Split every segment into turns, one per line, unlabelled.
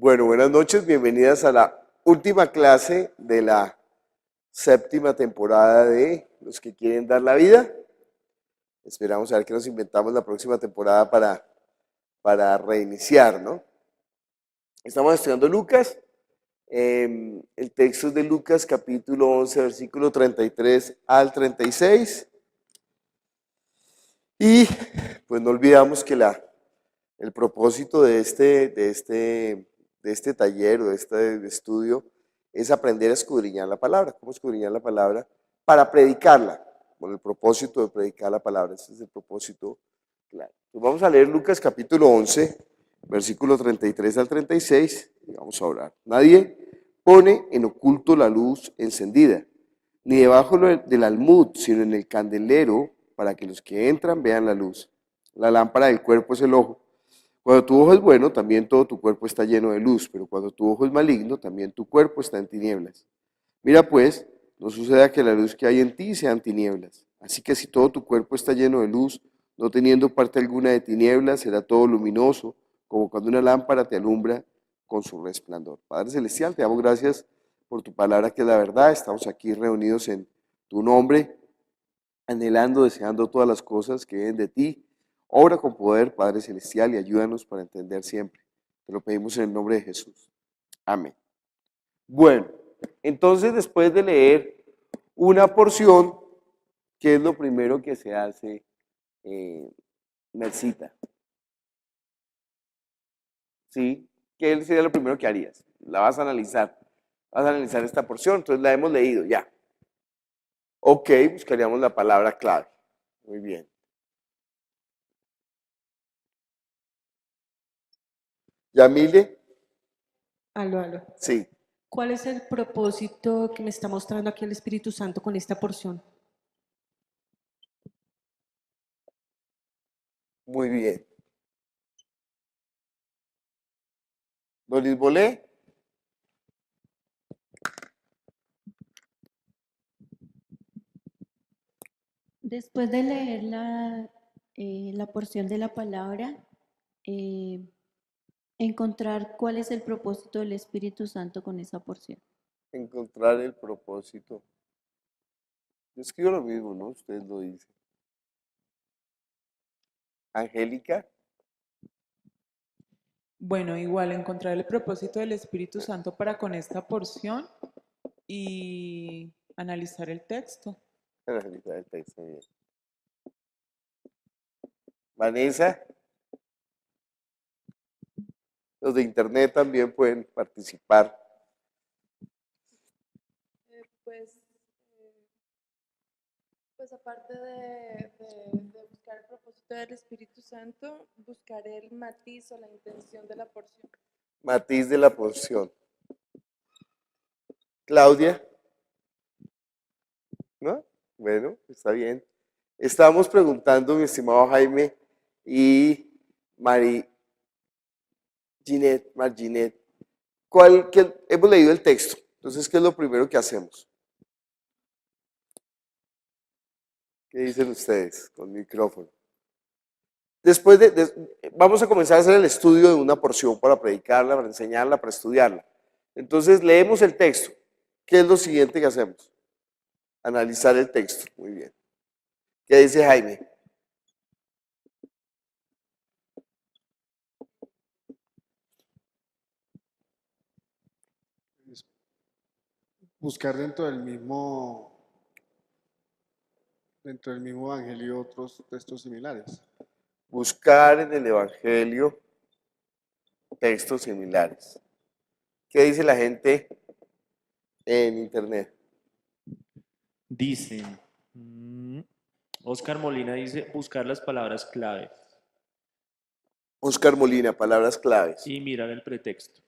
Bueno, buenas noches, bienvenidas a la última clase de la séptima temporada de Los que quieren dar la vida. Esperamos a ver qué nos inventamos la próxima temporada para reiniciar, ¿no? Estamos estudiando Lucas. El texto es de Lucas capítulo 11, versículo 33 al 36. Y pues no olvidamos que el propósito de este taller o de este estudio es aprender a escudriñar la palabra. ¿Cómo escudriñar la palabra? Para predicarla, con el propósito de predicar la palabra. Ese es el propósito claro. Pues vamos a leer Lucas capítulo 11, versículo 33 al 36, y vamos a orar. Nadie pone en oculto la luz encendida, ni debajo del almud, sino en el candelero, para que los que entran vean la luz. La lámpara del cuerpo es el ojo. Cuando tu ojo es bueno, también todo tu cuerpo está lleno de luz, pero cuando tu ojo es maligno, también tu cuerpo está en tinieblas. Mira pues, no suceda que la luz que hay en ti sean tinieblas. Así que si todo tu cuerpo está lleno de luz, no teniendo parte alguna de tinieblas, será todo luminoso, como cuando una lámpara te alumbra con su resplandor. Padre Celestial, te damos gracias por tu palabra que es la verdad. Estamos aquí reunidos en tu nombre, anhelando, deseando todas las cosas que vienen de ti. Obra con poder, Padre Celestial, y ayúdanos para entender siempre. Te lo pedimos en el nombre de Jesús. Amén. Bueno, entonces después de leer una porción, ¿qué es lo primero que se hace, Mercita? ¿Sí? ¿Qué sería lo primero que harías? La vas a analizar. Vas a analizar esta porción, entonces la hemos leído ya. Ok, buscaríamos la palabra clave. Muy bien. Yamile,
Aló, aló.
sí.
¿Cuál es el propósito que me está mostrando aquí el Espíritu Santo con esta porción?
Muy bien. Doris Bolé,
Después de leer la porción de la palabra, eh, encontrar cuál es el propósito del Espíritu Santo con esa porción.
encontrar el propósito. Yo escribo lo mismo, ¿no? Ustedes lo dicen. Angélica,
Bueno, igual encontrar el propósito del Espíritu Santo para con esta porción y analizar el texto.
Angélica del texto, bien. Vanessa, los de internet también pueden participar.
Pues, eh, pues aparte de buscar el propósito del Espíritu Santo, buscar el matiz o la intención de la porción.
Matiz de la porción. Claudia, ¿no? Bueno, está bien. Estábamos preguntando, mi estimado Jaime y Mari Marginet, hemos leído el texto. Entonces, ¿qué es lo primero que hacemos? ¿Qué dicen ustedes con micrófono? Vamos a comenzar a hacer el estudio de una porción para predicarla, para enseñarla, para estudiarla. Entonces, leemos el texto. ¿Qué es lo siguiente que hacemos? Analizar el texto. Muy bien. ¿Qué dice Jaime?
Es buscar dentro del mismo evangelio otros textos similares.
Buscar en el Evangelio textos similares. ¿Qué dice la gente en internet?
Dicen, Oscar Molina dice buscar las palabras claves
Oscar Molina, palabras claves.
y mirar el pretexto.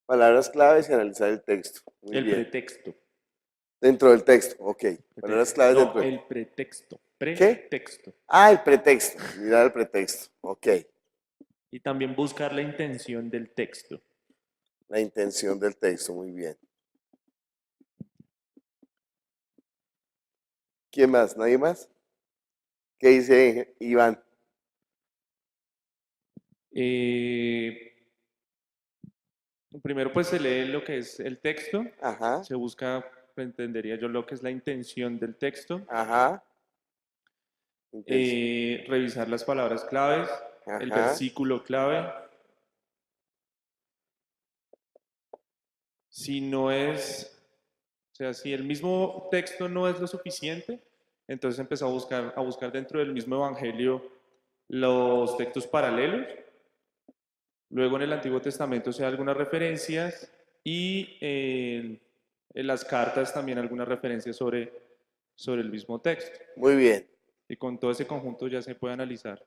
Palabras claves y analizar el texto. Muy
El
bien.
pretexto.
Dentro del texto, ok. Palabras claves
No,
dentro del...
el pretexto.
¿Qué?
Pretexto.
Ah, el pretexto. Mirar el pretexto. Ok.
Y también buscar la intención del texto.
La intención del texto, muy bien. ¿Quién más? ¿Nadie más? ¿Qué dice Iván?
Eh, Primero pues se lee lo que es el texto,
Ajá,
se busca, entendería yo, lo que es la intención del texto,
ajá. Intención.
revisar las palabras claves, el
Ajá.
versículo clave. Si no es, o sea, si el mismo texto no es lo suficiente, entonces empezó a buscar dentro del mismo evangelio los textos paralelos. Luego en el Antiguo Testamento se da algunas referencias y en las cartas también algunas referencias sobre el mismo texto.
Muy bien.
Y con todo ese conjunto ya se puede analizar.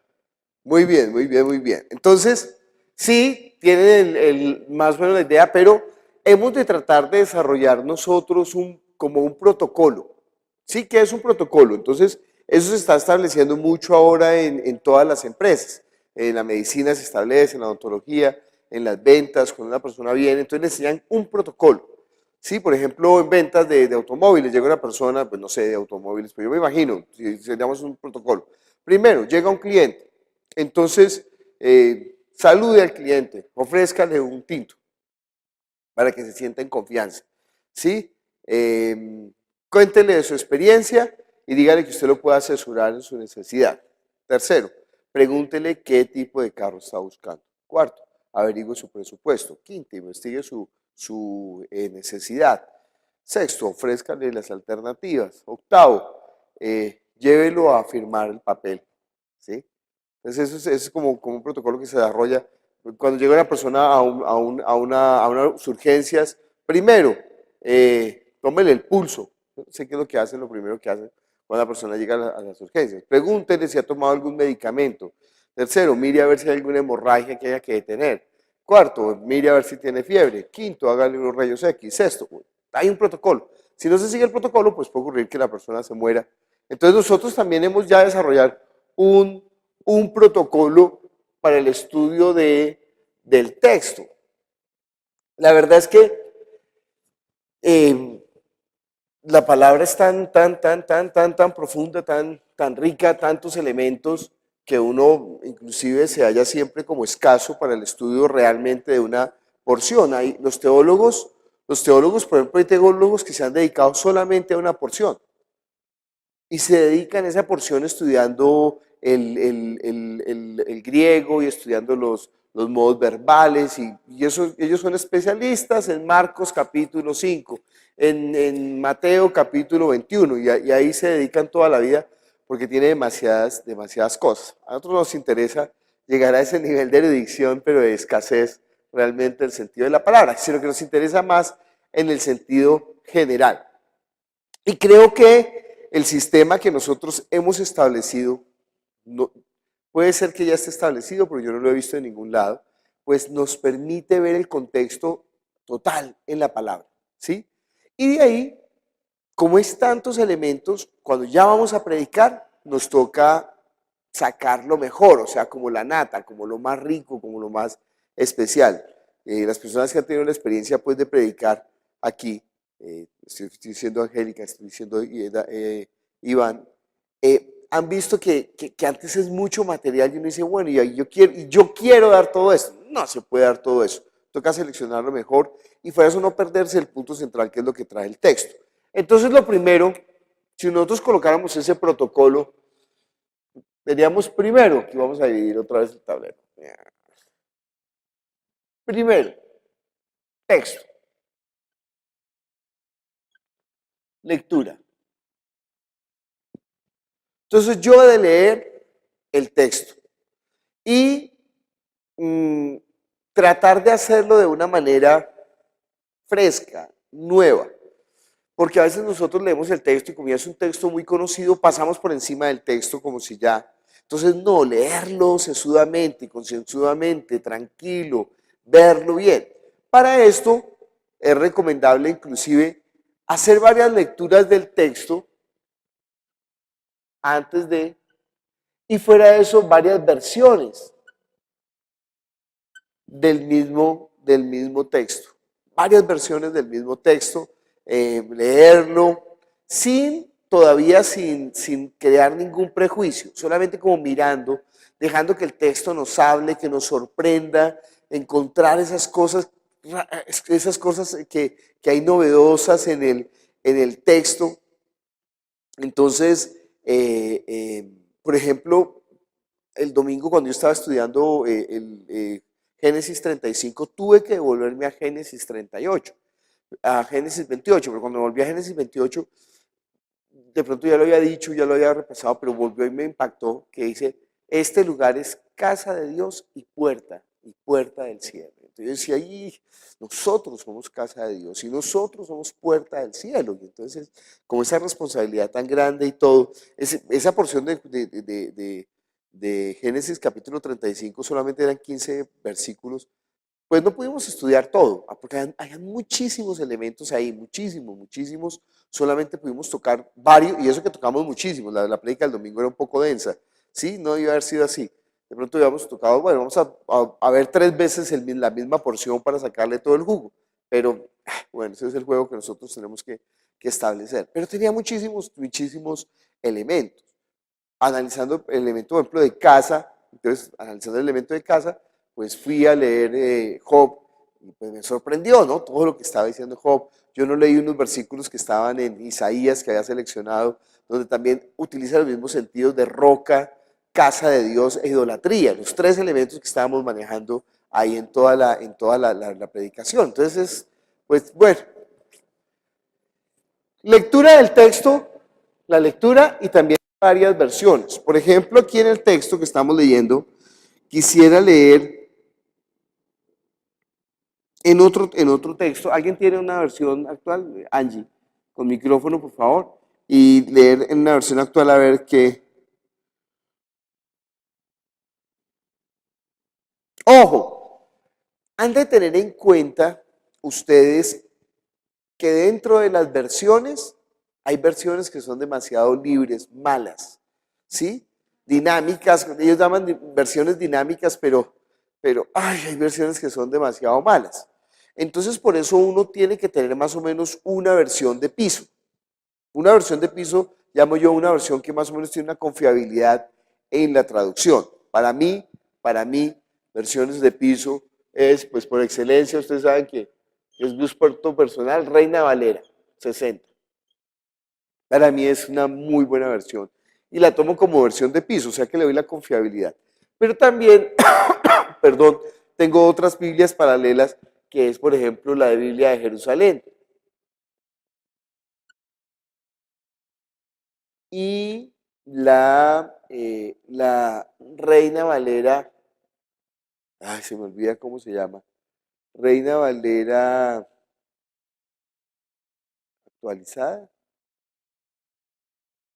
Muy bien, muy bien, muy bien. Entonces, sí, tienen más o menos la idea, pero hemos de tratar de desarrollar nosotros como un protocolo. ¿Sí? ¿Qué es un protocolo? Entonces, eso se está estableciendo mucho ahora en todas las empresas. En la medicina se establece, en la odontología, en las ventas, cuando una persona viene, entonces le enseñan un protocolo. Sí, por ejemplo, en ventas de automóviles, llega una persona, pues no sé, de automóviles, pero yo me imagino, si tenemos un protocolo. Primero, llega un cliente, entonces salude al cliente, ofrézcale un tinto para que se sienta en confianza. ¿Sí? Cuéntele de su experiencia y dígale que usted lo puede asesorar en su necesidad. Tercero, pregúntele qué tipo de carro está buscando. Cuarto, averigüe su presupuesto. Quinto, investigue su necesidad. Sexto, ofrézcale las alternativas. Octavo, llévelo a firmar el papel. ¿Sí? Entonces eso es como un protocolo que se desarrolla. Cuando llega una persona a unas urgencias, primero, tómele el pulso. No sé qué es lo que hacen, lo primero que hacen cuando la persona llega a las urgencias. Pregúntele si ha tomado algún medicamento. Tercero, mire a ver si hay alguna hemorragia que haya que detener. Cuarto, mire a ver si tiene fiebre. Quinto, hágale unos rayos X. Sexto, hay un protocolo. Si no se sigue el protocolo, pues puede ocurrir que la persona se muera. Entonces nosotros también hemos ya desarrollado un protocolo para el estudio del texto. La verdad es que la palabra es tan profunda, tan rica, tantos elementos que uno inclusive se halla siempre como escaso para el estudio realmente de una porción. Hay los teólogos, por ejemplo, hay teólogos que se han dedicado solamente a una porción y se dedican a esa porción estudiando el griego y estudiando los modos verbales y ellos son especialistas en Marcos capítulo 5, en Mateo capítulo 21 y ahí se dedican toda la vida porque tiene demasiadas cosas. A nosotros nos interesa llegar a ese nivel de erudición, pero de escasez realmente del sentido de la palabra, sino que nos interesa más en el sentido general. Y creo que el sistema que nosotros hemos establecido, puede ser que ya esté establecido, pero yo no lo he visto en ningún lado, pues nos permite ver el contexto total en la palabra, ¿sí? Y de ahí, como es tantos elementos, cuando ya vamos a predicar, nos toca sacar lo mejor, o sea, como la nata, como lo más rico, como lo más especial. Las personas que han tenido la experiencia pues de predicar aquí, estoy diciendo Angélica, estoy diciendo Iván, han visto que antes es mucho material y uno dice, bueno, yo quiero dar todo esto. No se puede dar todo eso. Toca seleccionar lo mejor y fuera eso no perderse el punto central que es lo que trae el texto. Entonces lo primero, si nosotros colocáramos ese protocolo, veríamos primero que vamos a dividir otra vez el tablero. Primero, texto. Lectura. Entonces yo he de leer el texto y tratar de hacerlo de una manera fresca, nueva. Porque a veces nosotros leemos el texto y como ya es un texto muy conocido, pasamos por encima del texto como si ya... Entonces no, leerlo sesudamente, concienzudamente, tranquilo, verlo bien. Para esto es recomendable inclusive hacer varias lecturas del texto antes de, y fuera de eso, varias versiones del mismo texto. Varias versiones del mismo texto, leerlo todavía sin crear ningún prejuicio, solamente como mirando, dejando que el texto nos hable, que nos sorprenda, encontrar esas cosas esas cosas que hay novedosas en el texto. Entonces, por ejemplo, el domingo cuando yo estaba estudiando Génesis 35, tuve que devolverme a Génesis 38, a Génesis 28, pero cuando me volví a Génesis 28, de pronto ya lo había dicho, ya lo había repasado, pero volvió y me impactó que dice, este lugar es casa de Dios y puerta del cielo. Entonces yo decía, "Ay, nosotros somos casa de Dios y nosotros somos puerta del cielo". Y entonces, con esa responsabilidad tan grande y todo, esa porción de Génesis capítulo 35 solamente eran 15 versículos, pues no pudimos estudiar todo, porque hay muchísimos elementos ahí, muchísimos. Solamente pudimos tocar varios, y eso que tocamos muchísimos. La prédica del domingo era un poco densa, ¿sí? No debió haber sido así. De pronto habíamos tocado, bueno, vamos a ver 3 veces la misma porción para sacarle todo el jugo. Pero, bueno, ese es el juego que nosotros tenemos que establecer. Pero tenía muchísimos elementos. Analizando el elemento, por ejemplo, de casa, entonces, analizando el elemento de casa, pues fui a leer Job y pues me sorprendió, ¿no? Todo lo que estaba diciendo Job. Yo no leí unos versículos que estaban en Isaías que había seleccionado, donde también utiliza los mismos sentidos de roca, casa de Dios e idolatría, los 3 elementos que estábamos manejando ahí en toda la predicación. Entonces, pues bueno, lectura del texto, la lectura y también varias versiones. Por ejemplo, aquí en el texto que estamos leyendo, quisiera leer en otro texto. ¿Alguien tiene una versión actual? Angie, con micrófono, por favor. Y leer en una versión actual a ver qué. Ojo, han de tener en cuenta ustedes que dentro de las versiones hay versiones que son demasiado libres, malas, ¿sí? Dinámicas, ellos llaman versiones dinámicas, pero hay versiones que son demasiado malas. Entonces, por eso uno tiene que tener más o menos una versión de piso. Una versión de piso, llamo yo una versión que más o menos tiene una confiabilidad en la traducción. Para mí, versiones de piso es, pues por excelencia, ustedes saben que es gusto personal, Reina Valera, 60. Para mí es una muy buena versión. Y la tomo como versión de piso, o sea que le doy la confiabilidad. Pero también, perdón, tengo otras Biblias paralelas, que es, por ejemplo, la de Biblia de Jerusalén. Y la Reina Valera, ay, se me olvida cómo se llama. Reina Valera actualizada.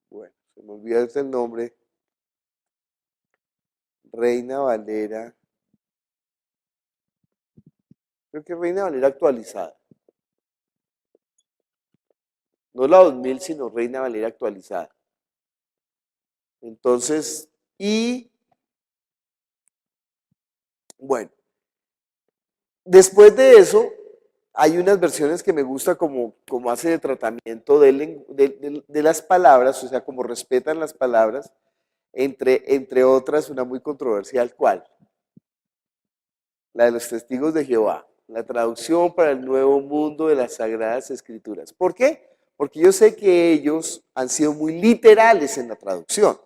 Bueno, se me olvida el nombre. Reina Valera. Creo que Reina Valera actualizada. No la 2000, sino Reina Valera actualizada. Entonces, y bueno, después de eso, hay unas versiones que me gusta como hace de tratamiento de las palabras, o sea, como respetan las palabras, entre otras, una muy controversial, ¿cuál? La de los Testigos de Jehová, la traducción para el Nuevo Mundo de las Sagradas Escrituras. ¿Por qué? Porque yo sé que ellos han sido muy literales en la traducción.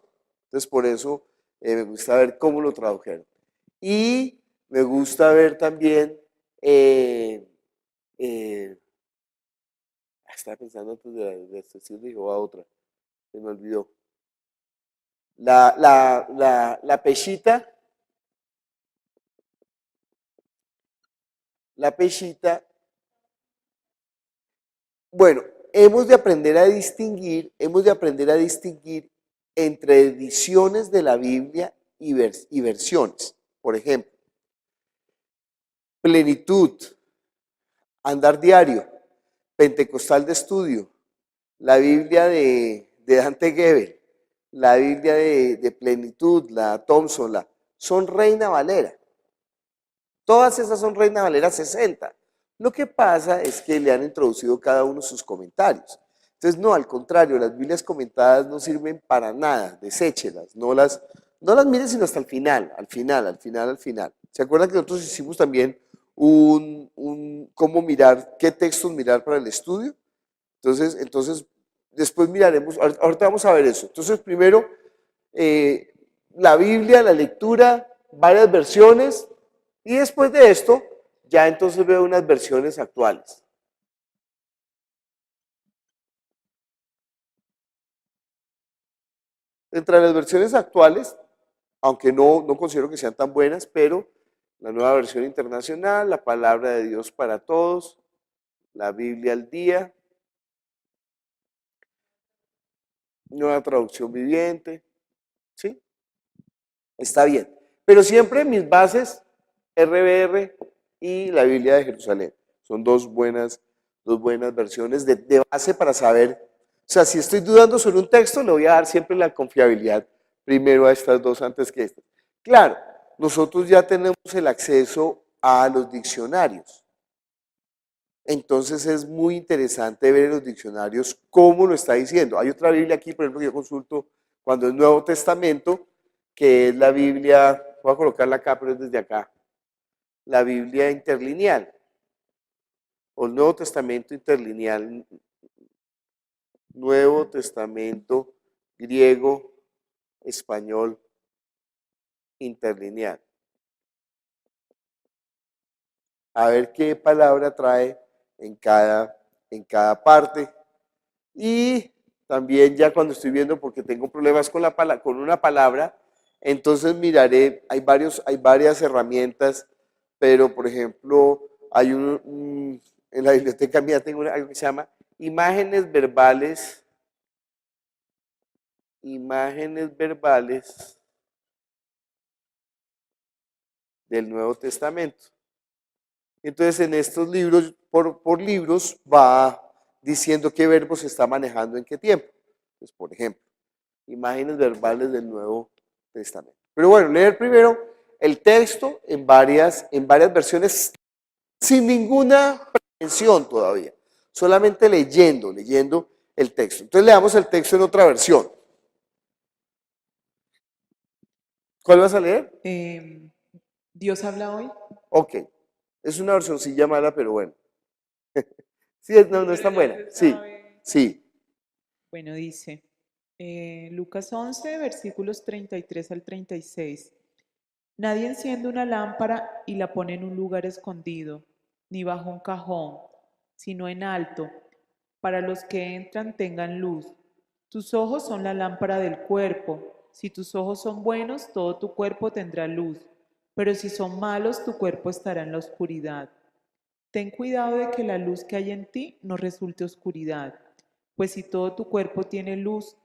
Entonces, por eso me gusta ver cómo lo tradujeron. Y me gusta ver también, estaba pensando antes de los Testigos de Jehová otra, se me olvidó. La Peshita. La Peshita, bueno, hemos de aprender a distinguir entre ediciones de la Biblia y versiones. Por ejemplo, Plenitud, Andar Diario, Pentecostal de Estudio, la Biblia de Dante Gebel, la Biblia de Plenitud, la Thompson, son Reina Valera. Todas esas son Reina Valera 60. Lo que pasa es que le han introducido cada uno sus comentarios. Entonces, no, al contrario, las Biblias comentadas no sirven para nada, deséchelas, no las miren sino hasta el final, al final. ¿Se acuerdan que nosotros hicimos también cómo mirar, qué textos mirar para el estudio. Entonces después miraremos, ahorita vamos a ver eso. Entonces, primero, la Biblia, la lectura, varias versiones, y después de esto, ya entonces veo unas versiones actuales. Entre las versiones actuales, aunque no considero que sean tan buenas, pero la nueva versión internacional, la palabra de Dios para todos, la Biblia al día, nueva traducción viviente, ¿sí? Está bien. Pero siempre mis bases, RBR y la Biblia de Jerusalén. Son dos buenas versiones de base para saber. O sea, si estoy dudando sobre un texto, le voy a dar siempre la confiabilidad primero a estas dos antes que estas. Claro, nosotros ya tenemos el acceso a los diccionarios. Entonces es muy interesante ver en los diccionarios cómo lo está diciendo. Hay otra Biblia aquí, por ejemplo, que yo consulto cuando es Nuevo Testamento, que es la Biblia, voy a colocarla acá, pero es desde acá, la Biblia interlineal, o el Nuevo Testamento interlineal, Nuevo Testamento griego, español, interlineal. A ver qué palabra trae en cada parte. Y también ya cuando estoy viendo, porque tengo problemas con una palabra, entonces miraré, hay varias herramientas, pero por ejemplo, en la biblioteca mía tengo algo que se llama imágenes verbales del Nuevo Testamento. Entonces en estos libros, por libros, va diciendo qué verbo se está manejando en qué tiempo. Entonces, por ejemplo, imágenes verbales del Nuevo Testamento. Pero bueno, leer primero el texto en varias versiones sin ninguna pretensión todavía, solamente leyendo el texto. Entonces leamos el texto en otra versión. ¿Cuál vas a leer?
Dios habla hoy.
Ok, es una versioncilla mala, pero bueno. Sí, no es tan buena. Sí, sí.
Bueno, dice Lucas 11, versículos 33 al 36. Nadie enciende una lámpara y la pone en un lugar escondido, ni bajo un cajón, sino en alto, para los que entran tengan luz. Tus ojos son la lámpara del cuerpo. Si tus ojos son buenos, todo tu cuerpo tendrá luz, pero si son malos, tu cuerpo estará en la oscuridad. Ten cuidado de que la luz que hay en ti no resulte oscuridad, pues si todo tu cuerpo tiene luz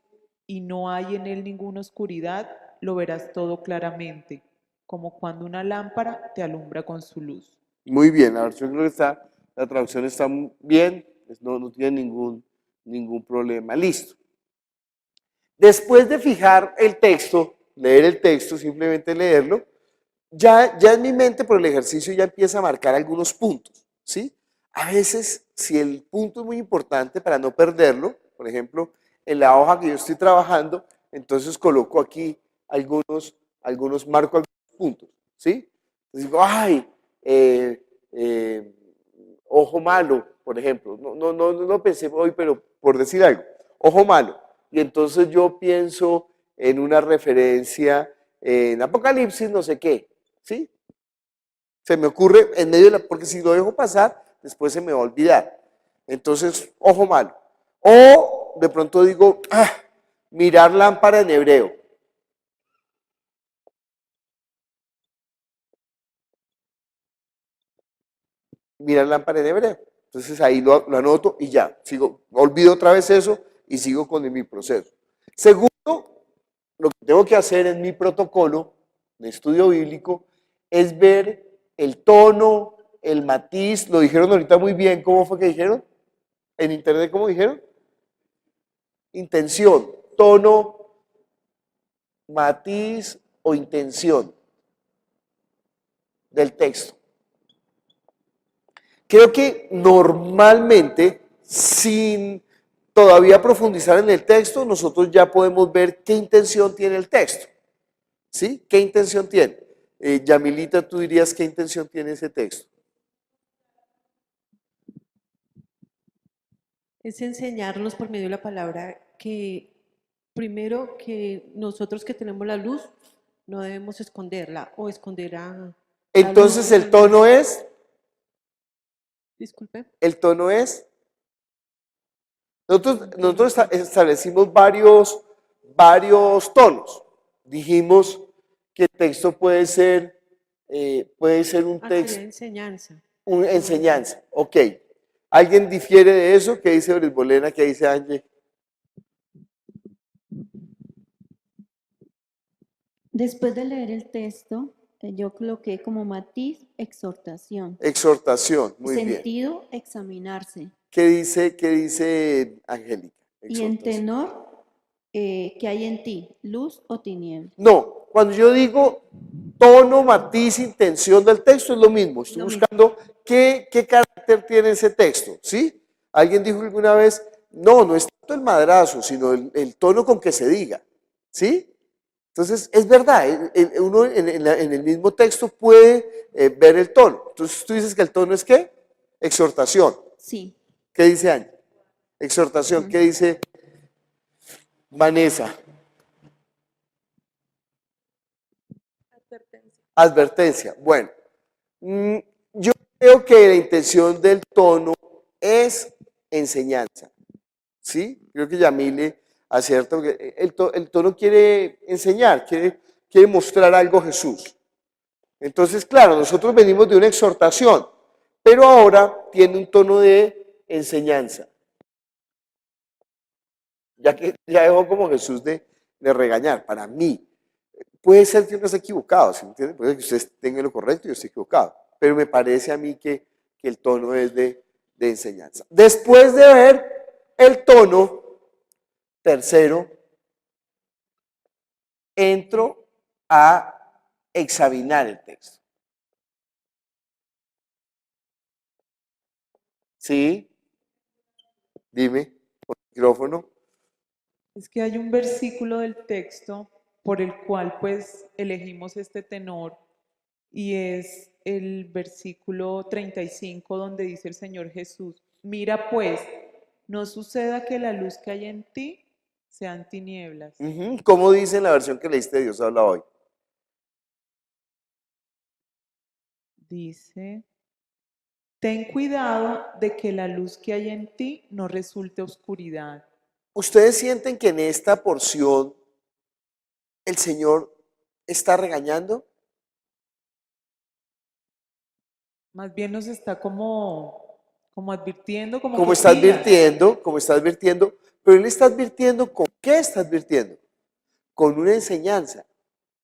y no hay en él ninguna oscuridad, lo verás todo claramente, como cuando una lámpara te alumbra con su luz.
Muy bien, la traducción está bien, no tiene ningún problema. Listo. Después de fijar el texto, leer el texto, simplemente leerlo, ya en mi mente por el ejercicio ya empieza a marcar algunos puntos, ¿sí? A veces, si el punto es muy importante para no perderlo, por ejemplo, en la hoja que yo estoy trabajando, entonces coloco aquí marco algunos puntos, ¿sí? Entonces digo, ay, ojo malo, por ejemplo, no pensé hoy, pero por decir algo, ojo malo, y entonces yo pienso en una referencia en Apocalipsis, no sé qué, ¿sí? Se me ocurre en medio porque si lo dejo pasar, después se me va a olvidar. Entonces, ojo malo. O de pronto digo, mirar lámpara en hebreo. Mirar lámpara en hebreo. Entonces ahí lo anoto y ya, olvido otra vez eso y sigo con mi proceso. Segundo, lo que tengo que hacer en mi protocolo de estudio bíblico es ver el tono, el matiz, lo dijeron ahorita muy bien, ¿cómo fue que dijeron? En internet, ¿cómo dijeron? Intención, tono, matiz o intención del texto. Creo que normalmente, sin todavía profundizar en el texto, nosotros ya podemos ver qué intención tiene el texto. ¿Sí? ¿Qué intención tiene? Yamilita, tú dirías qué intención tiene ese texto.
Es enseñarnos por medio de la palabra que primero que nosotros que tenemos la luz no debemos esconderla o esconder a la luz
Entonces
de
el tono es,
Disculpe.
el tono es, nosotros establecimos varios tonos. Dijimos que el texto puede ser un
Sería
texto,
enseñanza.
una enseñanza. Ok. ¿Alguien difiere de eso? ¿Qué dice Brisbolena? ¿Qué dice Ángel?
Después de leer el texto, yo coloqué como matiz exhortación,
Exhortación. Muy bien.
sentido examinarse
¿Qué dice Angélica?
y en
Exhortación.
tenor ¿qué hay en ti? ¿Luz o tiniebla?
No, cuando yo digo tono, matiz, intención del texto es lo mismo. Estoy
Lo mismo.
buscando qué carácter tiene ese texto, ¿sí? Alguien dijo alguna vez, no es tanto el madrazo, sino el tono con que se diga, ¿sí? Entonces, es verdad, uno en el mismo texto puede ver el tono. Entonces, tú dices que el tono es ¿qué? Exhortación.
Sí.
¿Qué dice Ángel? Exhortación.
Mm.
¿Qué dice Vanessa?
Advertencia.
Advertencia. Bueno, yo creo que la intención del tono es enseñanza, ¿sí? Creo que Yamile acierta, porque el tono quiere enseñar, quiere mostrar algo a Jesús. Entonces, claro, nosotros venimos de una exhortación, pero ahora tiene un tono de enseñanza. Ya que ya dejó como Jesús de regañar, para mí. Puede ser que uno esté equivocado, ¿sí me entiende? Puede que usted tenga lo correcto y yo esté equivocado, pero me parece a mí que el tono es de enseñanza. Después de ver el tono, tercero, entro a examinar el texto. ¿Sí? Dime, por el micrófono.
Es que hay un versículo del texto por el cual pues elegimos este tenor y es el versículo 35 donde dice el Señor Jesús, mira pues, no suceda que la luz que hay en ti sean tinieblas.
¿Cómo dice en la versión que leíste de Dios habla hoy?
Dice, ten cuidado de que la luz que hay en ti no resulte oscuridad.
¿Ustedes sienten que en esta porción el Señor está regañando?
Más bien nos está como advirtiendo, como
Como
que
está
pilas.
advirtiendo, pero Él está advirtiendo, ¿con qué está advirtiendo? Con una enseñanza.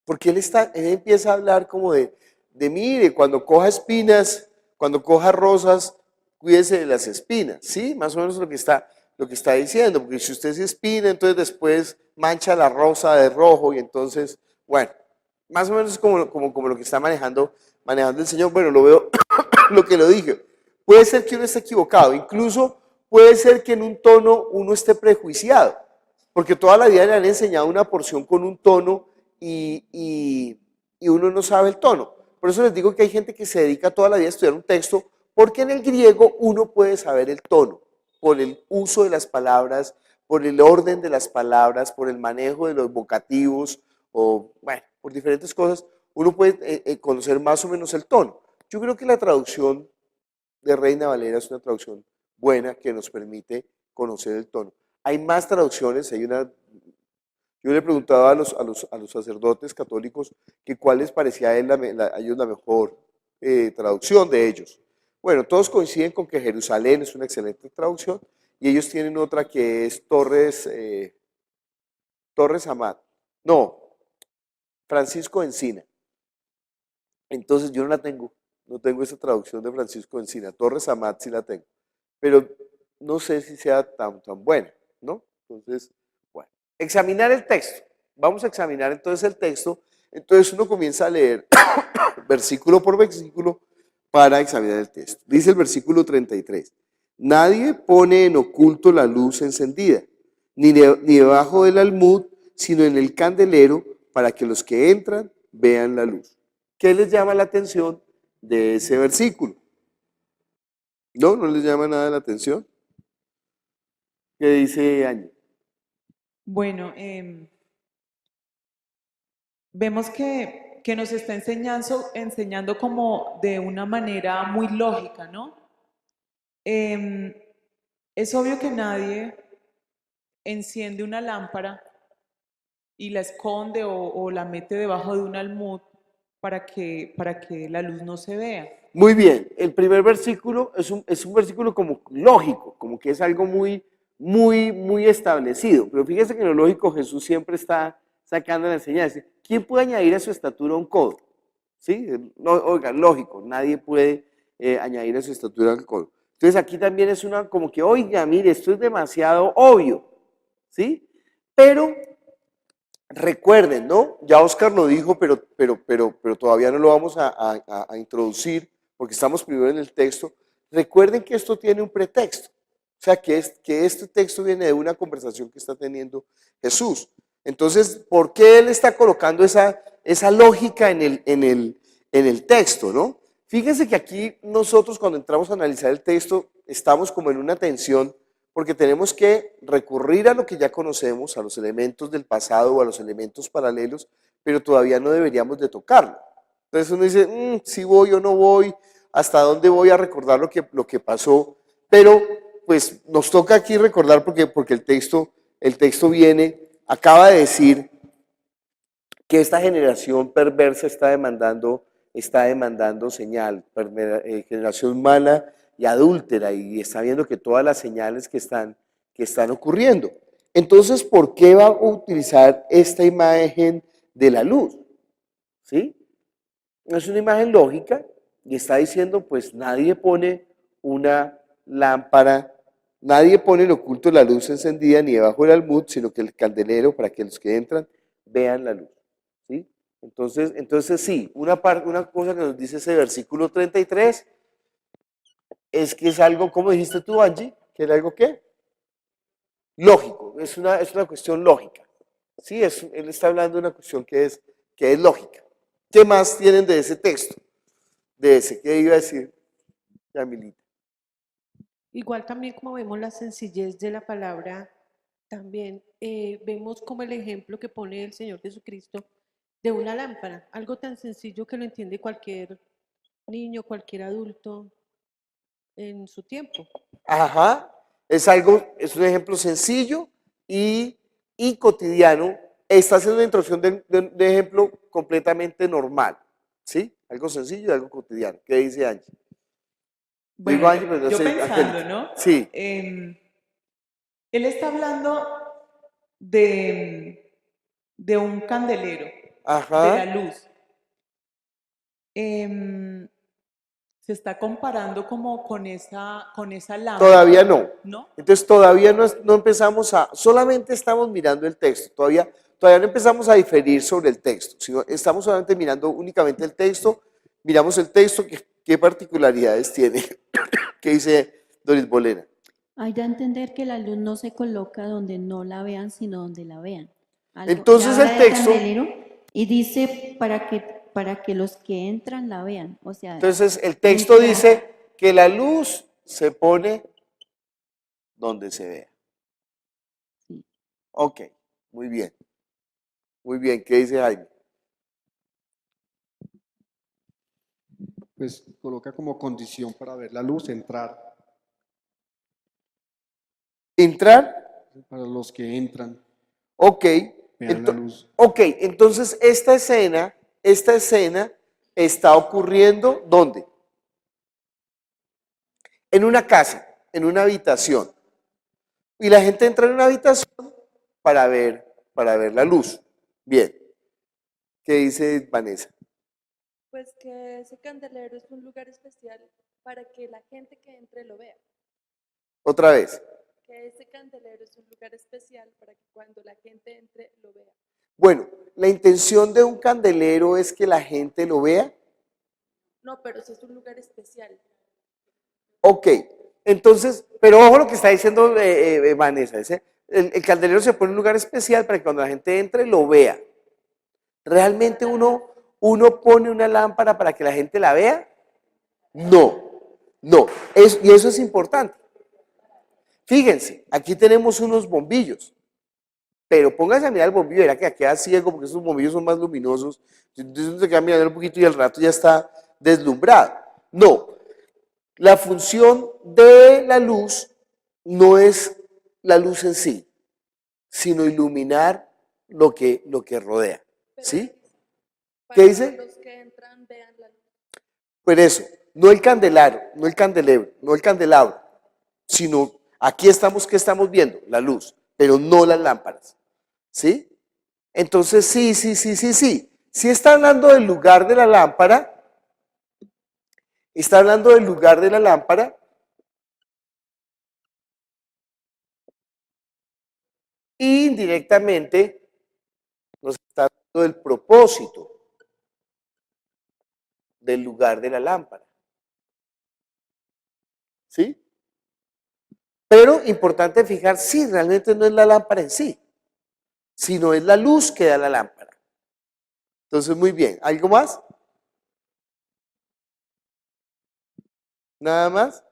Porque él empieza a hablar como de mire, cuando coja espinas, cuando coja rosas, cuídese de las espinas, ¿sí? Más o menos lo que está diciendo, porque si usted se espina, entonces después mancha la rosa de rojo y entonces, bueno, más o menos es como lo que está manejando el Señor. Bueno, lo veo, lo que lo dije. Puede ser que uno esté equivocado, incluso puede ser que en un tono uno esté prejuiciado, porque toda la vida le han enseñado una porción con un tono y uno no sabe el tono. Por eso les digo que hay gente que se dedica toda la vida a estudiar un texto, porque en el griego uno puede saber el tono, por el uso de las palabras, por el orden de las palabras, por el manejo de los vocativos, o bueno, por diferentes cosas, uno puede conocer más o menos el tono. Yo creo que la traducción de Reina Valera es una traducción buena que nos permite conocer el tono. Hay más traducciones, yo le preguntaba a los sacerdotes católicos que cuál les parecía a ellos la mejor traducción de ellos. Bueno, todos coinciden con que Jerusalén es una excelente traducción y ellos tienen otra que es Torres Amat. No, Francisco Encina. Entonces yo no tengo esa traducción de Francisco Encina. Torres Amat sí la tengo, pero no sé si sea tan buena, ¿no? Entonces, bueno, examinar el texto. Vamos a examinar entonces el texto. Entonces uno comienza a leer versículo por versículo para examinar el texto. Dice el versículo 33. Nadie pone en oculto la luz encendida, ni debajo del almud, sino en el candelero, para que los que entran vean la luz. ¿Qué les llama la atención de ese versículo? ¿No? ¿No les llama nada la atención? ¿Qué dice Angie?
Bueno, vemos que nos está enseñando como de una manera muy lógica, ¿no? Em, es obvio que nadie enciende una lámpara y la esconde o la mete debajo de un almud para que la luz no se vea.
Muy bien, el primer versículo es un versículo como lógico, como que es algo muy establecido. Pero fíjese que en lo lógico Jesús siempre está sacando la enseñanza. ¿Quién puede añadir a su estatura un codo? ¿Sí? No, oiga, lógico, nadie puede añadir a su estatura un codo. Entonces aquí también es una como que, oiga, mire, esto es demasiado obvio, ¿sí? Pero recuerden, ¿no? Ya Oscar lo dijo, pero todavía no lo vamos a introducir porque estamos primero en el texto. Recuerden que esto tiene un pretexto. O sea, que este texto viene de una conversación que está teniendo Jesús. Entonces, ¿por qué él está colocando esa lógica en el texto, no? Fíjense que aquí nosotros cuando entramos a analizar el texto estamos como en una tensión porque tenemos que recurrir a lo que ya conocemos, a los elementos del pasado o a los elementos paralelos, pero todavía no deberíamos de tocarlo. Entonces uno dice, si voy o no voy, hasta dónde voy a recordar lo que pasó, pero pues nos toca aquí recordar porque el texto viene, acaba de decir que esta generación perversa está demandando señal, generación mala y adúltera, y está viendo que todas las señales que están ocurriendo. Entonces, ¿por qué va a utilizar esta imagen de la luz? ¿Sí? Es una imagen lógica y está diciendo, pues nadie pone una lámpara, nadie pone en oculto la luz encendida ni debajo del almud, sino que el candelero para que los que entran vean la luz. ¿Sí? Entonces sí, una cosa que nos dice ese versículo 33 es que es algo, ¿cómo dijiste tú, Angie? ¿Que era algo qué? Lógico, es una cuestión lógica. Sí, él está hablando de una cuestión que es lógica. ¿Qué más tienen de ese texto? De ese, ¿qué iba a decir Yamilita?
Igual también como vemos la sencillez de la palabra, también vemos como el ejemplo que pone el Señor Jesucristo de una lámpara, algo tan sencillo que lo entiende cualquier niño, cualquier adulto en su tiempo.
Ajá, es un ejemplo sencillo y cotidiano. Está haciendo una introducción de ejemplo completamente normal, ¿sí? Algo sencillo y algo cotidiano. ¿Qué dice Angie?
Bueno,
Digo Angie, pero no
yo
sé,
pensando,
Angélica.
¿no?
Sí.
Él está hablando de un candelero, de la
Ajá,
luz. Se está comparando como con esa lámpara.
todavía no.
¿No?
Entonces todavía no empezamos solamente estamos mirando el texto, todavía no empezamos a diferir sobre el texto, sino estamos solamente mirando únicamente el texto, miramos el texto, qué particularidades tiene, ¿qué dice Doris Bolena?
Hay de entender que la luz no se coloca donde no la vean, sino donde la vean.
Entonces
Ya habla
el
del
texto,
candelero y dice para que los que entran la vean. O sea,
entonces el texto
entrar.
dice que la luz se pone donde se vea.
Sí.
Ok, muy bien. Muy bien, ¿qué dice Jaime?
Pues coloca como condición para ver la luz, entrar.
Entrar,
Para los que entran,
ok.
vean la luz.
Ok, entonces esta escena está ocurriendo ¿dónde? En una casa, en una habitación. Y la gente entra en una habitación para ver la luz. Bien. ¿Qué dice Vanessa?
Pues que ese candelero es un lugar especial para que la gente que entre lo vea.
Otra vez.
Que ese candelero es un lugar especial para que cuando la gente entre lo vea.
Bueno, la intención de un candelero es que la gente lo vea.
No, pero sí es un lugar especial.
Ok, entonces, pero ojo lo que está diciendo Vanessa. El candelero se pone en un lugar especial para que cuando la gente entre lo vea. ¿Realmente uno pone una lámpara para que la gente la vea? No, y eso es importante. Fíjense, aquí tenemos unos bombillos, pero pónganse a mirar el bombillo, verá que queda ciego porque esos bombillos son más luminosos. Entonces uno se queda mirando un poquito y al rato ya está deslumbrado. No, la función de la luz no es la luz en sí, sino iluminar lo que rodea.
Pero
¿Sí?
para
¿Qué
que
dice?
los que entran vean la luz.
Por eso, no el candelabro, no el candelabro, no el candelabro, sino aquí estamos, ¿qué estamos viendo? La luz, pero no las lámparas. ¿Sí? Entonces, sí. Sí está hablando del lugar de la lámpara, está hablando del lugar de la lámpara, y indirectamente nos está hablando del propósito del lugar de la lámpara. ¿Sí? Pero importante fijar, sí, realmente no es la lámpara en sí, sino es la luz que da la lámpara. Entonces, muy bien. ¿Algo más? ¿Nada más?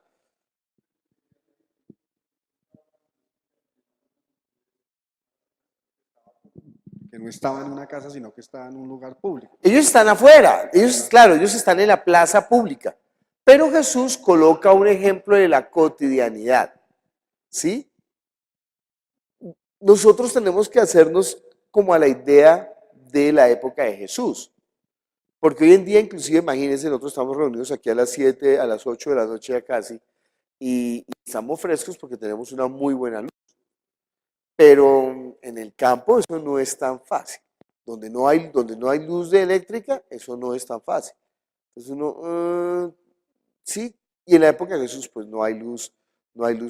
Que no estaba en una casa, sino que estaba en un lugar público.
Ellos están afuera, ellos están en la plaza pública, pero Jesús coloca un ejemplo de la cotidianidad, ¿sí? Nosotros tenemos que hacernos como a la idea de la época de Jesús, porque hoy en día inclusive, imagínense, nosotros estamos reunidos aquí a las 7, a las 8 de la noche ya casi, y estamos frescos porque tenemos una muy buena luz, pero en el campo eso no es tan fácil. Donde no hay luz de eléctrica, eso no es tan fácil. Entonces uno, sí, y en la época de Jesús pues no hay luz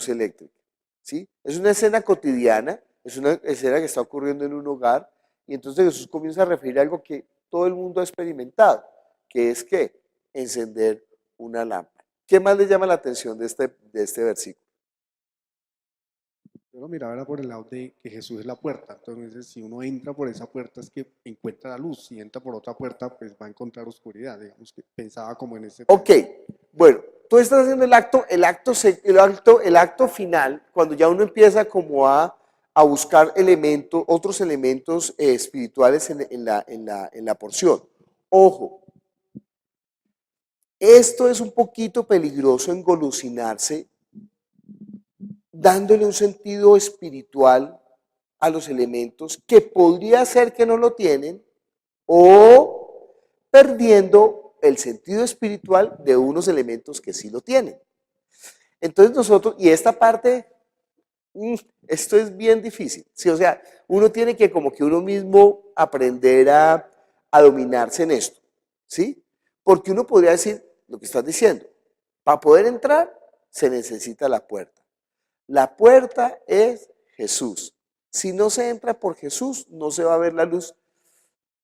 eléctrica, ¿sí? Es una escena cotidiana, es una escena que está ocurriendo en un hogar, y entonces Jesús comienza a referir a algo que todo el mundo ha experimentado, que es que encender una lámpara. ¿Qué más le llama la atención de este versículo?
Yo lo miraba era por el lado de que Jesús es la puerta. Entonces, si uno entra por esa puerta es que encuentra la luz. Si entra por otra puerta, pues va a encontrar oscuridad. Digamos que pensaba como en ese tema.
Ok, bueno, tú estás haciendo el acto final, cuando ya uno empieza como a buscar otros elementos espirituales en la porción. Ojo, esto es un poquito peligroso engolosinarse, dándole un sentido espiritual a los elementos que podría ser que no lo tienen, o perdiendo el sentido espiritual de unos elementos que sí lo tienen. Entonces nosotros, y esta parte, esto es bien difícil, ¿sí? O sea, uno tiene que como que uno mismo aprender a dominarse en esto, ¿sí? Porque uno podría decir lo que estás diciendo, para poder entrar se necesita la puerta. La puerta es Jesús. Si no se entra por Jesús, no se va a ver la luz.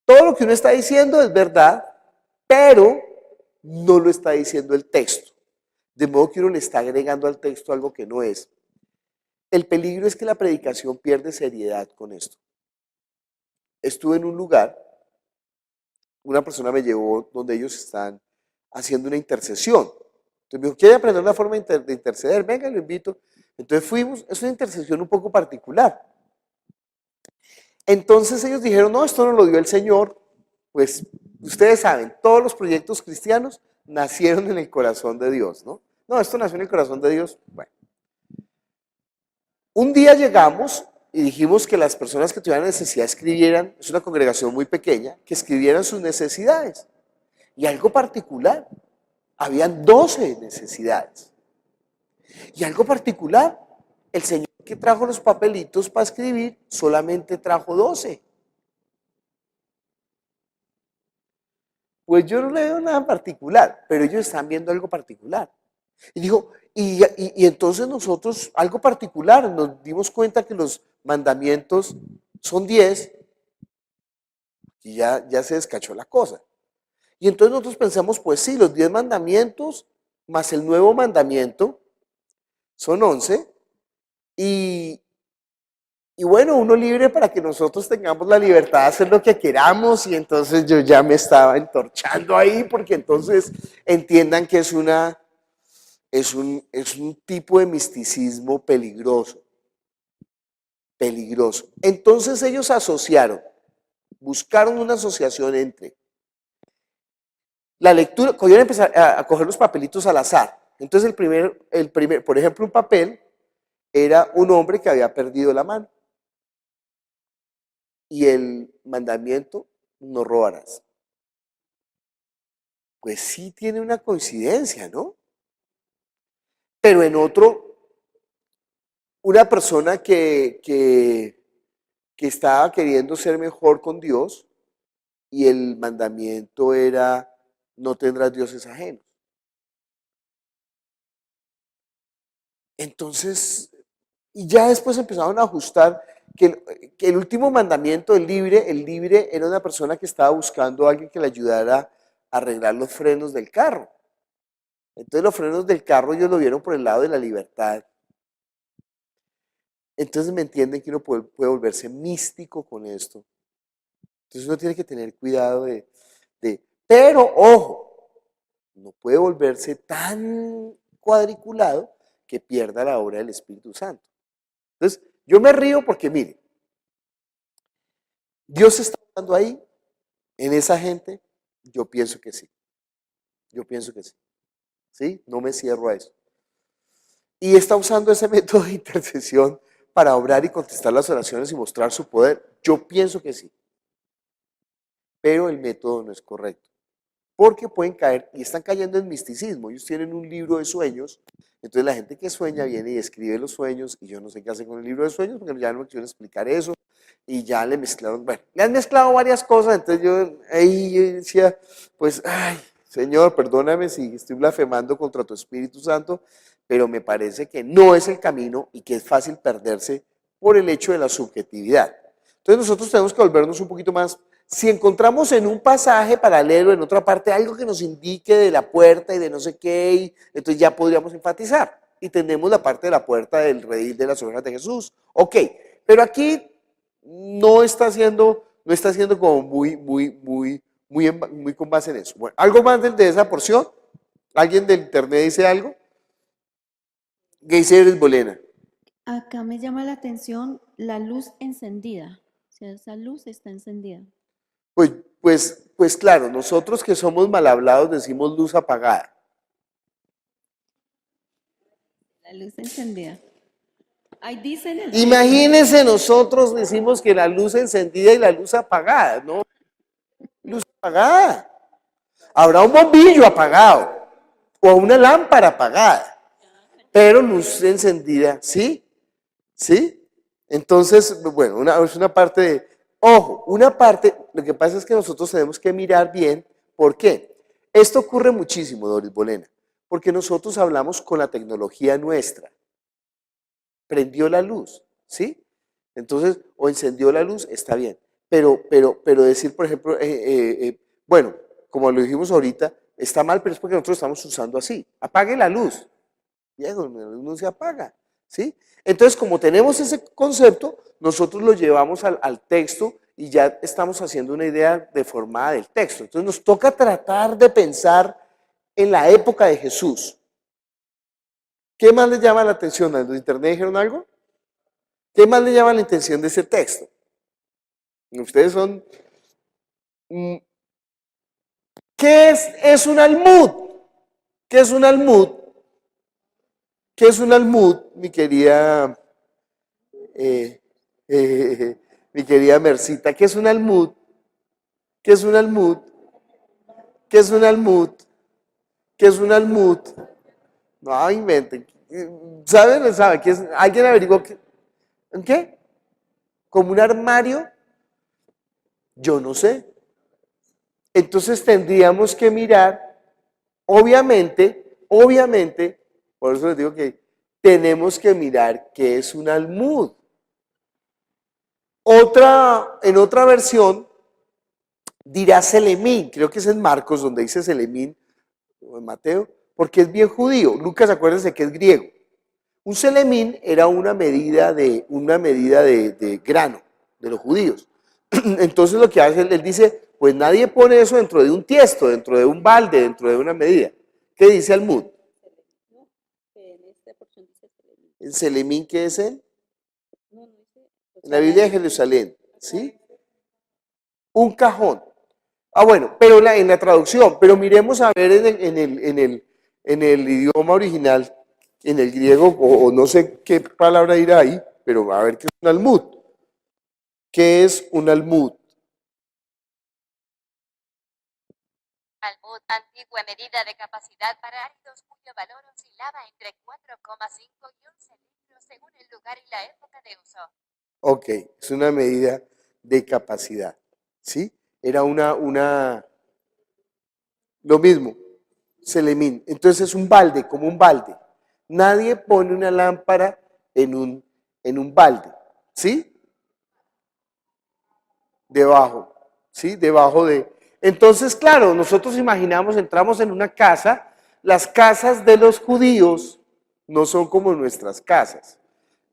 Todo lo que uno está diciendo es verdad, pero no lo está diciendo el texto. De modo que uno le está agregando al texto algo que no es. El peligro es que la predicación pierde seriedad con esto. Estuve en un lugar, una persona me llevó donde ellos están haciendo una intercesión. Entonces me dijo, ¿quiere aprender una forma de interceder? Venga, lo invito. Entonces fuimos, es una intercesión un poco particular. Entonces ellos dijeron, no, esto no lo dio el Señor. Pues ustedes saben, todos los proyectos cristianos nacieron en el corazón de Dios, ¿no? No, esto nació en el corazón de Dios. Bueno. Un día llegamos y dijimos que las personas que tuvieran necesidad escribieran, es una congregación muy pequeña, que escribieran sus necesidades. Y algo particular, habían 12 necesidades. Y algo particular, el Señor que trajo los papelitos para escribir solamente trajo 12. Pues yo no le veo nada particular, pero ellos están viendo algo particular. Y dijo, y entonces nosotros, algo particular, nos dimos cuenta que los mandamientos son 10 y ya se descachó la cosa. Y entonces nosotros pensamos, pues sí, los 10 mandamientos más el nuevo mandamiento son 11 y bueno, uno libre para que nosotros tengamos la libertad de hacer lo que queramos, y entonces yo ya me estaba entorchando ahí porque entonces entiendan que es una es un tipo de misticismo peligroso, peligroso. Entonces ellos buscaron una asociación entre la lectura, cogieron empezar a coger los papelitos al azar. Entonces por ejemplo, un papel era un hombre que había perdido la mano. Y el mandamiento, no robarás. Pues sí tiene una coincidencia, ¿no? Pero en otro, una persona que estaba queriendo ser mejor con Dios y el mandamiento era no tendrás dioses ajenos. Entonces, y ya después empezaron a ajustar que el último mandamiento, el libre era una persona que estaba buscando a alguien que le ayudara a arreglar los frenos del carro. Entonces los frenos del carro ellos lo vieron por el lado de la libertad. Entonces me entienden que uno puede volverse místico con esto. Entonces uno tiene que tener cuidado pero ojo, no puede volverse tan cuadriculado que pierda la obra del Espíritu Santo. Entonces, yo me río porque, mire, Dios está hablando ahí, en esa gente, yo pienso que sí. Yo pienso que sí. ¿Sí? No me cierro a eso. Y está usando ese método de intercesión para obrar y contestar las oraciones y mostrar su poder. Yo pienso que sí. Pero el método no es correcto. Porque pueden caer, y están cayendo en misticismo. Ellos tienen un libro de sueños, entonces la gente que sueña viene y escribe los sueños, y yo no sé qué hacen con el libro de sueños, porque ya no me quisieron explicar eso, y ya le mezclaron, bueno, le han mezclado varias cosas, entonces yo decía, pues, ay, Señor, perdóname si estoy blasfemando contra tu Espíritu Santo, pero me parece que no es el camino y que es fácil perderse por el hecho de la subjetividad. Entonces nosotros tenemos que volvernos un poquito más. Si encontramos en un pasaje paralelo, en otra parte, algo que nos indique de la puerta y de no sé qué, entonces ya podríamos enfatizar. Y tenemos la parte de la puerta del redil de las ovejas de Jesús. Ok, pero aquí no está haciendo como muy con base en eso. Bueno, ¿algo más de esa porción? ¿Alguien del internet dice algo? ¿Qué dice Iris Bolena?
Acá me llama la atención la luz encendida. O sea, esa luz está encendida.
Pues claro, nosotros que somos mal hablados decimos luz apagada.
La luz encendida. Ahí dicen el
Imagínense, nosotros decimos que la luz encendida y la luz apagada, ¿no? Luz apagada. Habrá un bombillo apagado o una lámpara apagada, pero luz encendida, ¿sí? ¿Sí? Entonces, bueno, es una parte de, ojo, una parte, lo que pasa es que nosotros tenemos que mirar bien, ¿por qué? Esto ocurre muchísimo, Doris Bolena, porque nosotros hablamos con la tecnología nuestra. Prendió la luz, ¿sí? Entonces, o encendió la luz, está bien. Pero decir, por ejemplo, bueno, como lo dijimos ahorita, está mal, pero es porque nosotros estamos usando así. Apague la luz. Viejo, la luz no se apaga, ¿sí? Entonces, como tenemos ese concepto, nosotros lo llevamos al texto y ya estamos haciendo una idea deformada del texto. Entonces, nos toca tratar de pensar en la época de Jesús. ¿Qué más les llama la atención? ¿En internet dijeron algo? ¿Qué más le llama la atención de ese texto? Ustedes son... ¿Qué es un almud? ¿Qué es un almud? ¿Qué es un almud, mi querida Mercita? ¿Qué es un almud? ¿Qué es un almud? ¿Qué es un almud? ¿Qué es un almud? No, inventen. ¿Saben? ¿No saben? ¿Alguien averiguó qué? ¿En qué? ¿Como un armario? Yo no sé. Entonces tendríamos que mirar, obviamente, por eso les digo que tenemos que mirar qué es un almud. En otra versión dirá Selemín, creo que es en Marcos donde dice Selemín, o en Mateo, porque es bien judío. Lucas, acuérdense que es griego. Un selemín era una medida de grano de los judíos. Entonces lo que hace, él dice, pues nadie pone eso dentro de un tiesto, dentro de un balde, dentro de una medida. ¿Qué dice Almud? ¿En Selemín qué es él? En la Biblia de Jerusalén, ¿sí? Un cajón. Ah, bueno, pero en la traducción, pero miremos a ver en el idioma original, en el griego, o no sé qué palabra irá ahí, pero a ver qué es un almud. ¿Qué es un almud?
Almud, antigua medida de capacidad para áridos cuyo valor oscilaba entre 4,5 y 11 litros según el lugar y la época de uso.
Ok, es una medida de capacidad, ¿sí? Era lo mismo, Selemín. Entonces es un balde, como un balde. Nadie pone una lámpara en un balde, ¿sí? Debajo, ¿sí? Debajo de... Entonces, claro, nosotros imaginamos, entramos en una casa, las casas de los judíos no son como nuestras casas.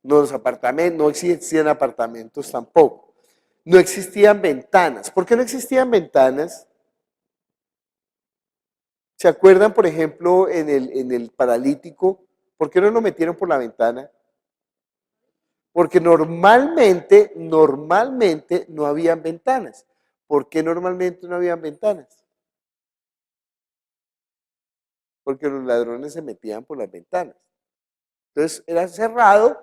Los apartamentos, no existían apartamentos tampoco. No existían ventanas. ¿Por qué no existían ventanas? ¿Se acuerdan, por ejemplo, en el paralítico? ¿Por qué no lo metieron por la ventana? Porque normalmente no habían ventanas. ¿Por qué normalmente no habían ventanas? Porque los ladrones se metían por las ventanas. Entonces era cerrado,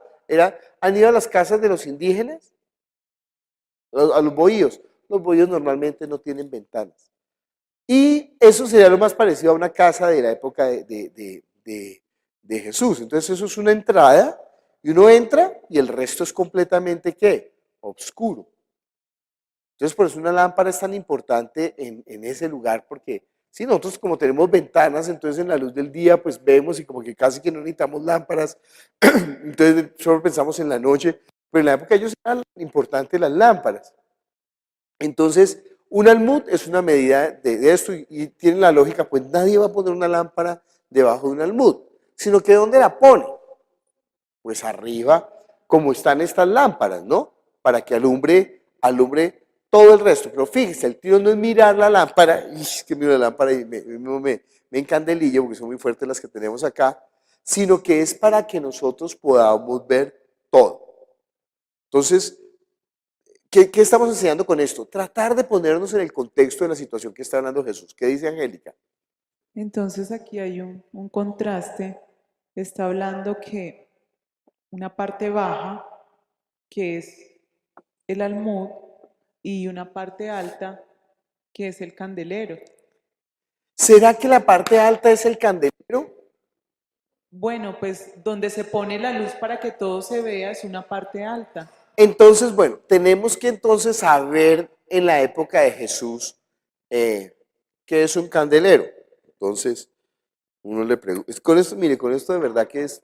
han ido a las casas de los indígenas, a los bohíos. Los bohíos normalmente no tienen ventanas. Y eso sería lo más parecido a una casa de la época de Jesús. Entonces eso es una entrada y uno entra y el resto es completamente ¿qué? Obscuro. Entonces por eso una lámpara es tan importante en ese lugar porque si nosotros como tenemos ventanas, entonces en la luz del día pues vemos y como que casi que no necesitamos lámparas, entonces solo pensamos en la noche, pero en la época de ellos eran importantes las lámparas. Entonces, un almud es una medida de esto y tiene la lógica, pues nadie va a poner una lámpara debajo de un almud, sino que ¿dónde la pone? Pues arriba, como están estas lámparas, ¿no? Para que alumbre todo el resto. Pero fíjese, el tiro no es mirar la lámpara, y es que miro la lámpara y me encandelillo, porque son muy fuertes las que tenemos acá, sino que es para que nosotros podamos ver todo. Entonces, ¿qué estamos enseñando con esto? Tratar de ponernos en el contexto de la situación que está hablando Jesús. ¿Qué dice Angélica?
Entonces aquí hay un contraste. Está hablando que una parte baja, que es el almud, y una parte alta, que es el candelero.
¿Será que la parte alta es el candelero?
Bueno, pues donde se pone la luz para que todo se vea es una parte alta.
Entonces, bueno, tenemos que entonces saber en la época de Jesús qué es un candelero. Entonces, uno le pregunta, con esto, mire, con esto de verdad que es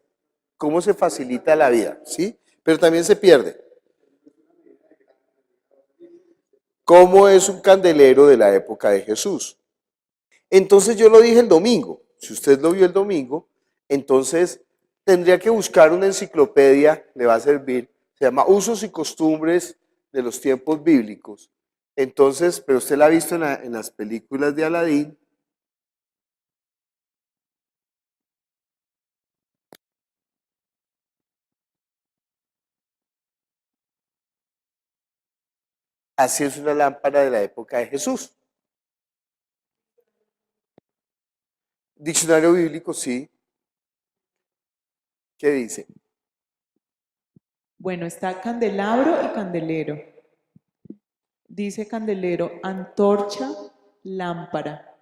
cómo se facilita la vida, ¿sí? Pero también se pierde. ¿Cómo es un candelero de la época de Jesús? Entonces yo lo dije el domingo, si usted lo vio el domingo, entonces tendría que buscar una enciclopedia, le va a servir, se llama Usos y Costumbres de los Tiempos Bíblicos. Entonces, pero usted la ha visto en las películas de Aladín. Así es una lámpara de la época de Jesús. Diccionario bíblico, sí. ¿Qué dice?
Bueno, está candelabro y candelero. Dice candelero, antorcha, lámpara.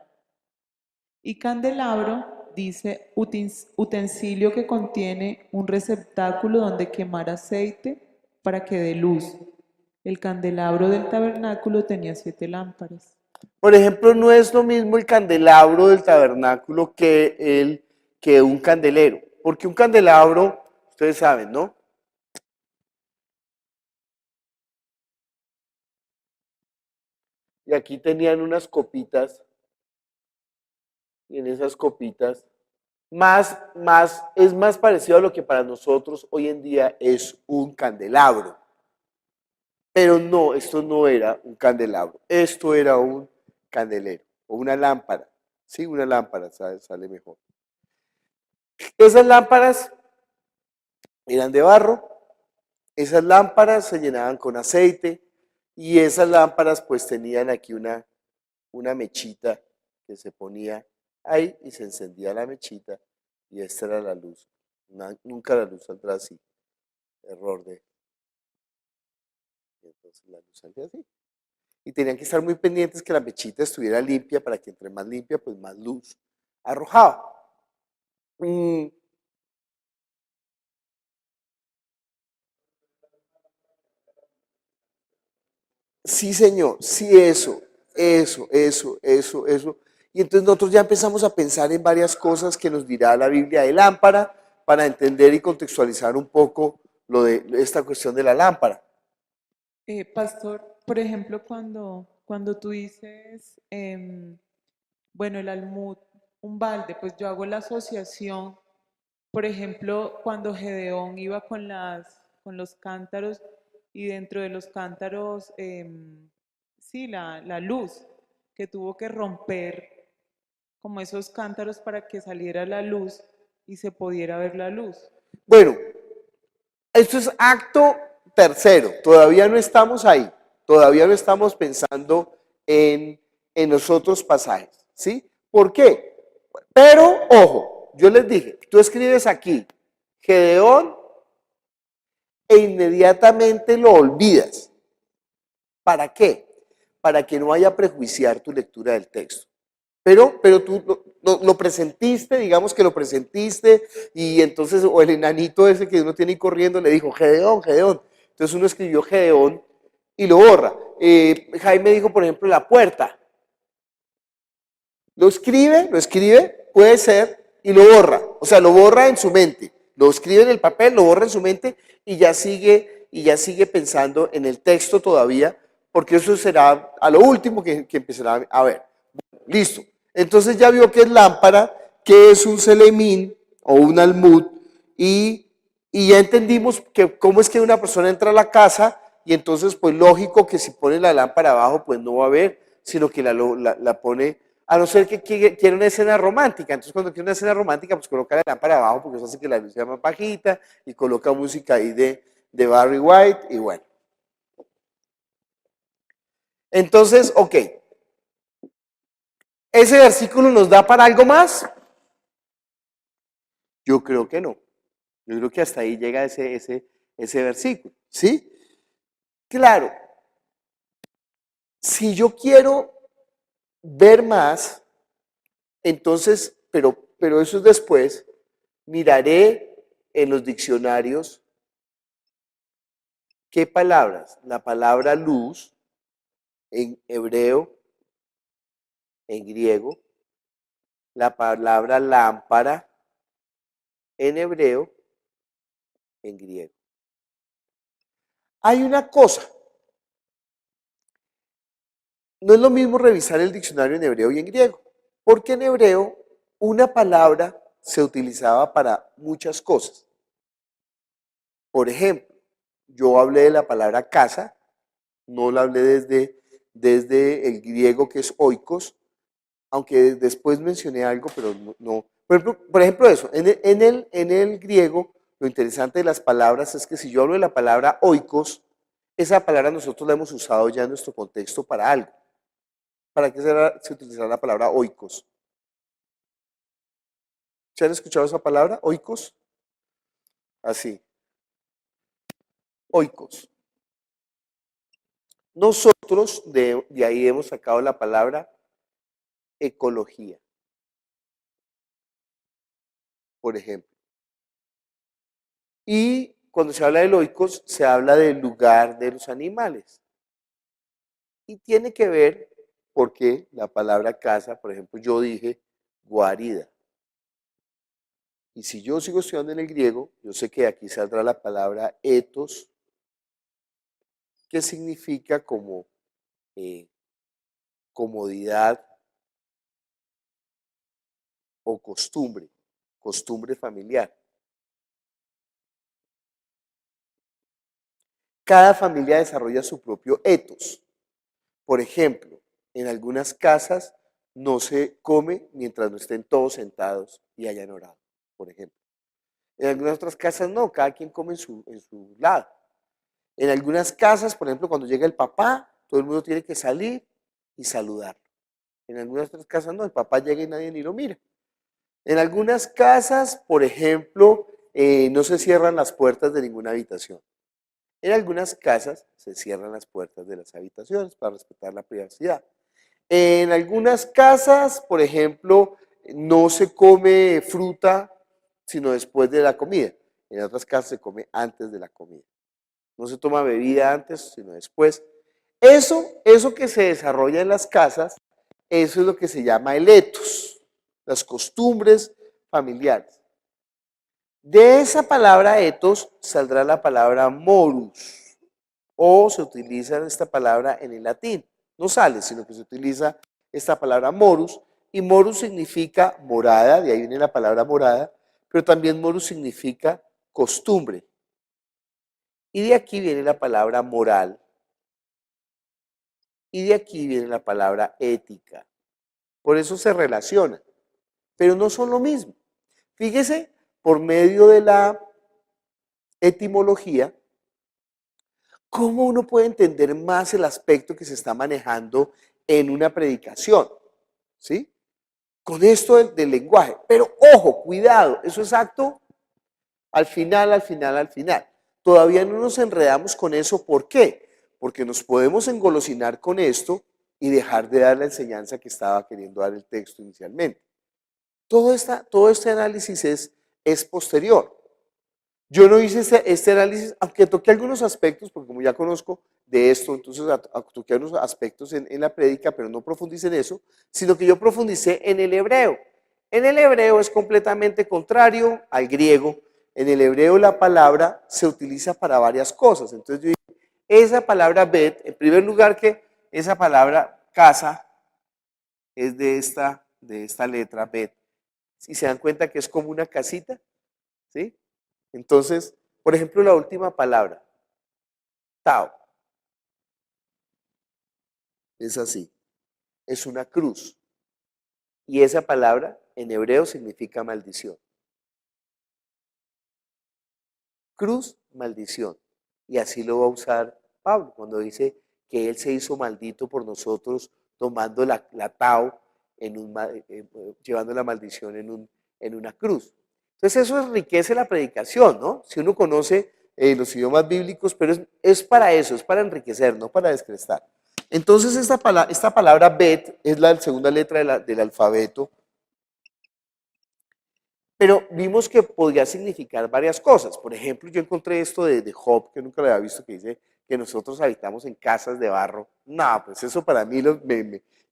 Y candelabro dice utensilio que contiene un receptáculo donde quemar aceite para que dé luz. El candelabro del tabernáculo tenía 7 lámparas.
Por ejemplo, no es lo mismo el candelabro del tabernáculo que un candelero. Porque un candelabro, ustedes saben, ¿no? Y aquí tenían unas copitas. Y en esas copitas, es más parecido a lo que para nosotros hoy en día es un candelabro. Pero no, esto no era un candelabro, esto era un candelero o una lámpara. Sí, una lámpara sale mejor. Esas lámparas eran de barro, esas lámparas se llenaban con aceite y esas lámparas pues tenían aquí una mechita que se ponía ahí y se encendía la mechita y esta era la luz. Nunca la luz saldrá así. Error de... Entonces la luz salía así. Y tenían que estar muy pendientes que la mechita estuviera limpia para que entre más limpia pues más luz arrojaba. Mm, Sí, señor, sí, eso. Y entonces nosotros ya empezamos a pensar en varias cosas que nos dirá la Biblia de lámpara para entender y contextualizar un poco lo de esta cuestión de la lámpara.
Pastor, por ejemplo, cuando tú dices, bueno, el almud, un balde, pues yo hago la asociación, por ejemplo, cuando Gedeón iba con los cántaros y dentro de los cántaros, sí, la luz, que tuvo que romper como esos cántaros para que saliera la luz y se pudiera ver la luz.
Bueno, esto es acto tercero, todavía no estamos ahí, todavía no estamos pensando en los otros pasajes, ¿sí? ¿Por qué? Pero, ojo, yo les dije, tú escribes aquí, Gedeón, e inmediatamente lo olvidas. ¿Para qué? Para que no vaya a prejuiciar tu lectura del texto. Pero tú lo presentiste, digamos que lo presentiste, y entonces, o el enanito ese que uno tiene ahí corriendo le dijo, Gedeón, Gedeón. Entonces uno escribió Gedeón y lo borra. Jaime dijo, por ejemplo, la puerta. Lo escribe, puede ser, y lo borra. O sea, lo borra en su mente. Lo escribe en el papel, lo borra en su mente y ya sigue pensando en el texto todavía, porque eso será a lo último que empezará a ver. Listo. Entonces ya vio que es lámpara, que es un selemín o un almud, y ya entendimos que cómo es que una persona entra a la casa y entonces pues lógico que si pone la lámpara abajo pues no va a ver, sino que la pone, a no ser que quiera una escena romántica. Entonces cuando quiere una escena romántica pues coloca la lámpara abajo porque eso hace que la luz sea más bajita y coloca música ahí de Barry White y bueno. Entonces, ok. ¿Ese versículo nos da para algo más? Yo creo que no. Yo creo que hasta ahí llega ese versículo. ¿Sí? Claro. Si yo quiero ver más, entonces, pero eso es después, miraré en los diccionarios qué palabras. La palabra luz en hebreo, en griego, la palabra lámpara en hebreo, en griego. Hay una cosa. No es lo mismo revisar el diccionario en hebreo y en griego, porque en hebreo una palabra se utilizaba para muchas cosas. Por ejemplo, yo hablé de la palabra casa, no la hablé desde el griego que es oikos, aunque después mencioné algo, pero no. Por ejemplo eso, en el griego, lo interesante de las palabras es que si yo hablo de la palabra oikos, esa palabra nosotros la hemos usado ya en nuestro contexto para algo. ¿Para qué se utilizará la palabra oikos? ¿Se han escuchado esa palabra, oikos? Así, oikos. Nosotros de ahí hemos sacado la palabra ecología, por ejemplo. Y cuando se habla de oikos, se habla del lugar de los animales. Y tiene que ver porque la palabra casa, por ejemplo, yo dije guarida. Y si yo sigo estudiando en el griego, yo sé que aquí saldrá la palabra etos, que significa como comodidad o costumbre familiar. Cada familia desarrolla su propio etos. Por ejemplo, en algunas casas no se come mientras no estén todos sentados y hayan orado. por ejemplo. En algunas otras casas no, cada quien come en su lado. En algunas casas, por ejemplo, cuando llega el papá, todo el mundo tiene que salir y saludarlo. En algunas otras casas no, el papá llega y nadie ni lo mira. En algunas casas, por ejemplo, no se cierran las puertas de ninguna habitación. En algunas casas se cierran las puertas de las habitaciones para respetar la privacidad. En algunas casas, por ejemplo, no se come fruta sino después de la comida. En otras casas se come antes de la comida. No se toma bebida antes, sino después. Eso que se desarrolla en las casas, eso es lo que se llama el etos, las costumbres familiares. De esa palabra etos saldrá la palabra morus, o se utiliza esta palabra en el latín. No sale, sino que se utiliza esta palabra morus, y morus significa morada, de ahí viene la palabra morada, pero también morus significa costumbre. Y de aquí viene la palabra moral, y de aquí viene la palabra ética. Por eso se relacionan, pero no son lo mismo. Fíjese, por medio de la etimología, cómo uno puede entender más el aspecto que se está manejando en una predicación, ¿sí? Con esto del lenguaje. Pero ojo, cuidado, eso es acto al final, al final, al final. Todavía no nos enredamos con eso. ¿Por qué? Porque nos podemos engolosinar con esto y dejar de dar la enseñanza que estaba queriendo dar el texto inicialmente. Todo este análisis es posterior. Yo no hice este análisis, aunque toqué algunos aspectos, porque como ya conozco de esto, entonces toqué algunos aspectos en la prédica, pero no profundicé en eso, sino que yo profundicé en el hebreo. En el hebreo es completamente contrario al griego. En el hebreo la palabra se utiliza para varias cosas. Entonces yo dije, esa palabra bet, en primer lugar que esa palabra casa es de esta letra bet. Si se dan cuenta que es como una casita, ¿sí? Entonces, por ejemplo, la última palabra, tau, es así, es una cruz. Y esa palabra en hebreo significa maldición. Cruz, maldición. Y así lo va a usar Pablo cuando dice que él se hizo maldito por nosotros tomando la tau, llevando la maldición en una cruz. Entonces eso enriquece la predicación, ¿no? Si uno conoce los idiomas bíblicos, pero es para eso, es para enriquecer, no para descrestar. Entonces esta palabra bet es la segunda letra del alfabeto, pero vimos que podría significar varias cosas. Por ejemplo, yo encontré esto de Job, que nunca lo había visto, que dice que nosotros habitamos en casas de barro. No, pues eso para mí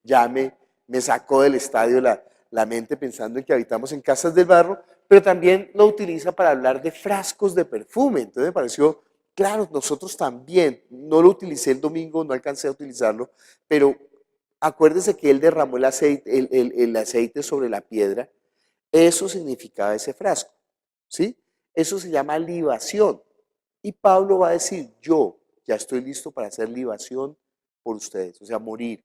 ya me sacó del estadio la mente pensando en que habitamos en casas de barro, pero también lo utiliza para hablar de frascos de perfume. Entonces me pareció, claro, nosotros también. No lo utilicé el domingo, no alcancé a utilizarlo, pero acuérdese que él derramó el aceite sobre la piedra. Eso significaba ese frasco, ¿sí? Eso se llama libación. Y Pablo va a decir, yo ya estoy listo para hacer libación por ustedes, o sea, morir.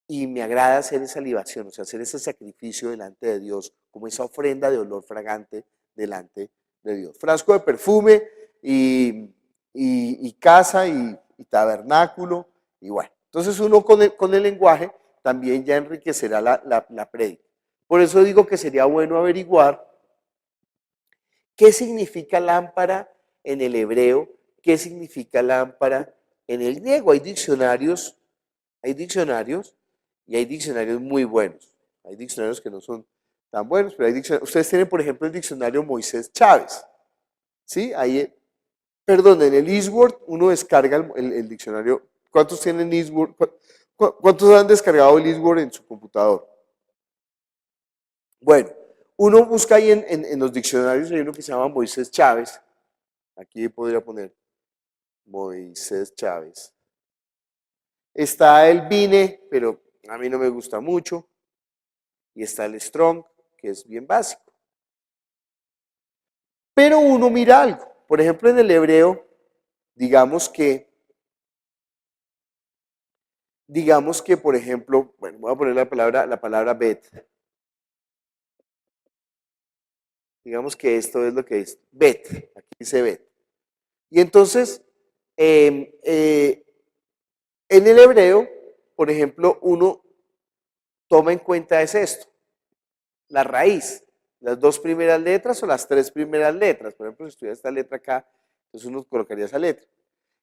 Y me agrada hacer esa libación, o sea, hacer ese sacrificio delante de Dios, como esa ofrenda de olor fragante delante de Dios. Frasco de perfume y casa y tabernáculo, y bueno. Entonces uno con el lenguaje también ya enriquecerá la prédica. Por eso digo que sería bueno averiguar qué significa lámpara en el hebreo, qué significa lámpara en el griego. Hay diccionarios y hay diccionarios muy buenos. Hay diccionarios que no son tan buenos, pero hay diccionarios. Ustedes tienen, por ejemplo, el diccionario Moisés Chávez. ¿Sí? Ahí, perdón, en el Eastword uno descarga el diccionario. ¿Cuántos tienen Eastword? ¿Cuántos han descargado el Eastword en su computador? Bueno, uno busca ahí en los diccionarios, hay uno que se llama Moisés Chávez. Aquí podría poner Moisés Chávez. Está el Vine, pero a mí no me gusta mucho. Y está el Strong, que es bien básico. Pero uno mira algo. Por ejemplo, en el hebreo, digamos que, por ejemplo, bueno, voy a poner la palabra bet. Digamos que esto es lo que es Bet, aquí dice Bet. Y entonces, en el hebreo, por ejemplo, uno toma en cuenta es esto, la raíz, las dos primeras letras o las tres primeras letras. Por ejemplo, si estuviera esta letra acá, entonces uno colocaría esa letra.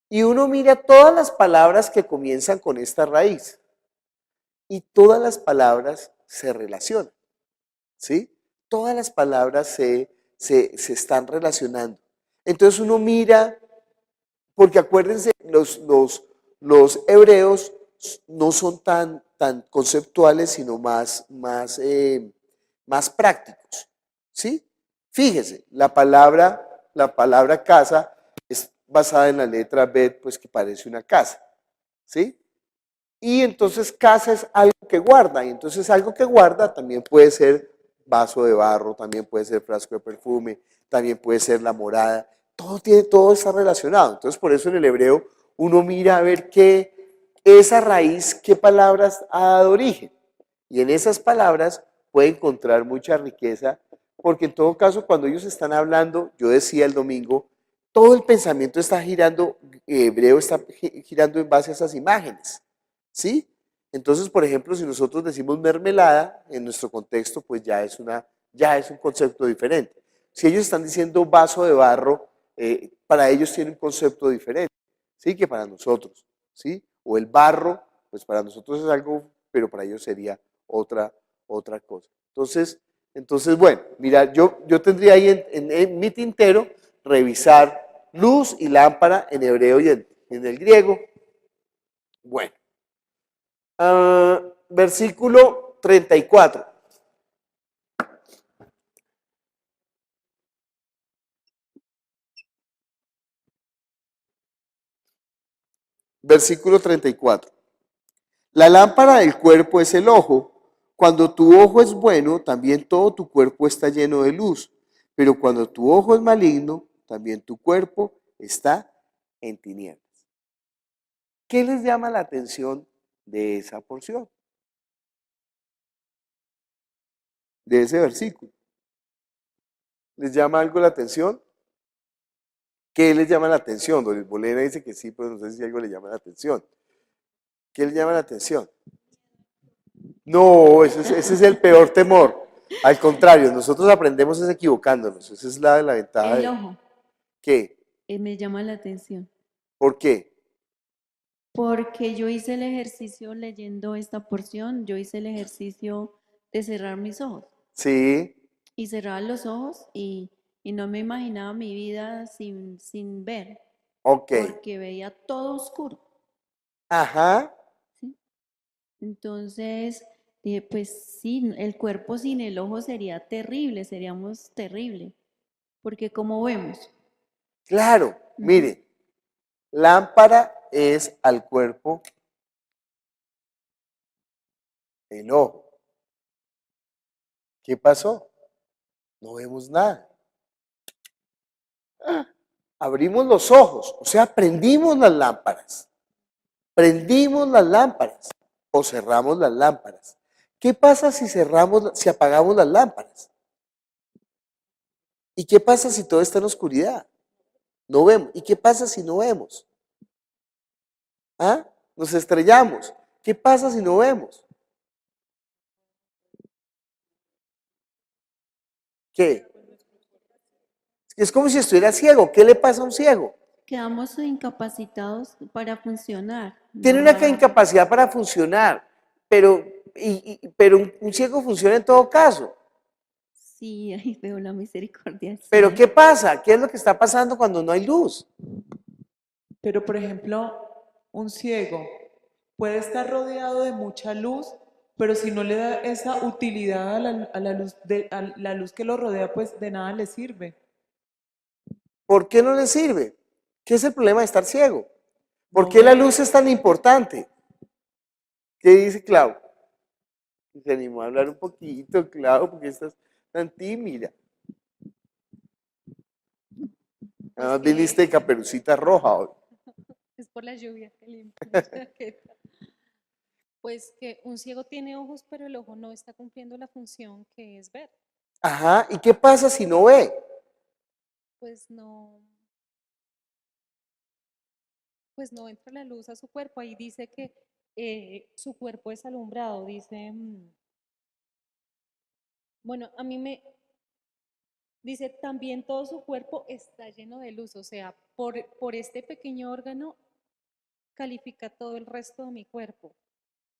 Y uno mira todas las palabras que comienzan con esta raíz. Y todas las palabras se relacionan, ¿sí? Todas las palabras se están relacionando. Entonces uno mira, porque acuérdense, los hebreos no son tan conceptuales, sino más prácticos, ¿sí? Fíjese, la palabra casa es basada en la letra Bet, pues que parece una casa, ¿sí? Y entonces casa es algo que guarda, y entonces algo que guarda también puede ser vaso de barro, también puede ser frasco de perfume, también puede ser la morada, todo está relacionado. Entonces por eso en el hebreo uno mira a ver esa raíz, qué palabras ha dado origen. Y en esas palabras puede encontrar mucha riqueza, porque en todo caso cuando ellos están hablando, yo decía el domingo, todo el pensamiento está girando, hebreo está girando en base a esas imágenes. ¿Sí? Entonces, por ejemplo, si nosotros decimos mermelada, en nuestro contexto, pues ya es un concepto diferente. Si ellos están diciendo vaso de barro, para ellos tiene un concepto diferente, ¿sí? Que para nosotros, ¿sí? O el barro, pues para nosotros es algo, pero para ellos sería otra cosa. Entonces, bueno, mira, yo tendría ahí en mi tintero revisar luz y lámpara en hebreo y en el griego. Bueno. Versículo 34. Versículo 34. La lámpara del cuerpo es el ojo. Cuando tu ojo es bueno, también todo tu cuerpo está lleno de luz. Pero cuando tu ojo es maligno, también tu cuerpo está en tinieblas. ¿Qué les llama la atención de esa porción? De ese versículo. ¿Les llama algo la atención? ¿Qué les llama la atención? Doris Bolena dice que sí, pero no sé si algo le llama la atención. ¿Qué le llama la atención? No, ese es el peor temor. Al contrario, nosotros aprendemos es equivocándonos. Esa es la ventaja
El
de...
ojo
¿Qué?
me llama la atención,
¿Por qué?
porque yo hice el ejercicio leyendo esta porción, yo hice el ejercicio de cerrar mis ojos
Sí,
y cerraba los ojos y no me imaginaba mi vida sin ver,
ok.
porque veía todo oscuro,
Ajá,
¿sí? Entonces, pues sí, el cuerpo sin el ojo sería terrible, seríamos terrible, porque como vemos,
claro.
ujú,
Mire, lámpara es al cuerpo el ojo. ¿Qué pasó? No vemos nada. Abrimos los ojos, o sea, prendimos las lámparas. Prendimos las lámparas o cerramos las lámparas. ¿Qué pasa si apagamos las lámparas? ¿Y qué pasa si todo está en oscuridad? No vemos. ¿Y qué pasa si no vemos? ¿Ah? Nos estrellamos. ¿Qué pasa si no vemos? ¿Qué? Es como si estuviera ciego. ¿Qué le pasa a un ciego?
quedamos incapacitados para funcionar
Tiene una
normalmente.
incapacidad para funcionar, pero un ciego funciona en todo caso.
Sí, ahí veo la misericordia del
Pero
Señor.
¿qué pasa? ¿Qué es lo que está pasando cuando no hay luz?
Pero, por ejemplo, un ciego puede estar rodeado de mucha luz, pero si no le da esa utilidad a la luz que lo rodea, pues de nada le sirve.
¿Por qué no le sirve? ¿Qué es el problema de estar ciego? ¿Por
No
qué la
ve.
luz es tan importante? ¿Qué dice Clau? Se animó a hablar un poquito, Clau, porque estás tan tímida.
Pues
Además viniste de
que
caperucita roja hoy.
es por la lluvia que limpia la chaqueta. Pues que un ciego tiene ojos, pero el ojo no está cumpliendo la función que es ver.
Ajá, ¿y qué pasa si no ve?
Pues no, pues no entra la luz a su cuerpo. Ahí dice que su cuerpo es alumbrado. Dice, bueno, a mí me dice, también todo su cuerpo está lleno de luz. O sea, por este pequeño órgano califica todo el resto de mi cuerpo.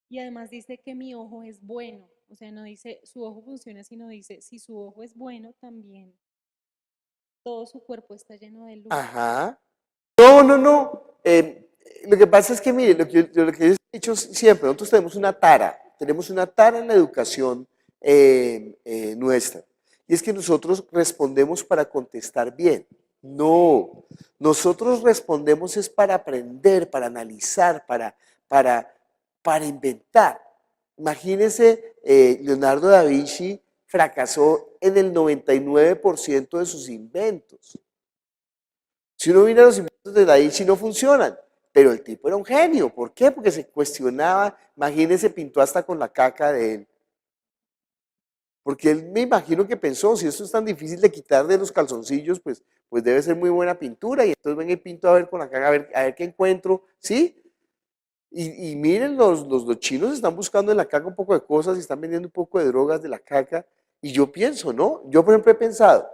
Y además dice que mi ojo es bueno. O sea, no dice su ojo funciona, sino dice, si su ojo es bueno, también todo su cuerpo está lleno de luz.
Ajá. No, no, no. Lo que pasa es que, mire, lo que yo he dicho siempre, nosotros tenemos una tara en la educación nuestra. Y es que nosotros respondemos para contestar bien. No, nosotros respondemos es para aprender, para analizar, para, para inventar. Imagínense, Leonardo da Vinci fracasó en el 99% de sus inventos. Si uno mira los inventos de Da Vinci no funcionan, pero el tipo era un genio. ¿Por qué? Porque se cuestionaba, imagínense, pintó hasta con la caca de él. Porque él me imagino que pensó, si esto es tan difícil de quitar de los calzoncillos, pues debe ser muy buena pintura. Y entonces venga y pinto a ver con la caca, a ver qué encuentro, ¿sí? Y miren, los chinos están buscando en la caca un poco de cosas y están vendiendo un poco de drogas de la caca. Y yo pienso, ¿no? Yo, por ejemplo, he pensado,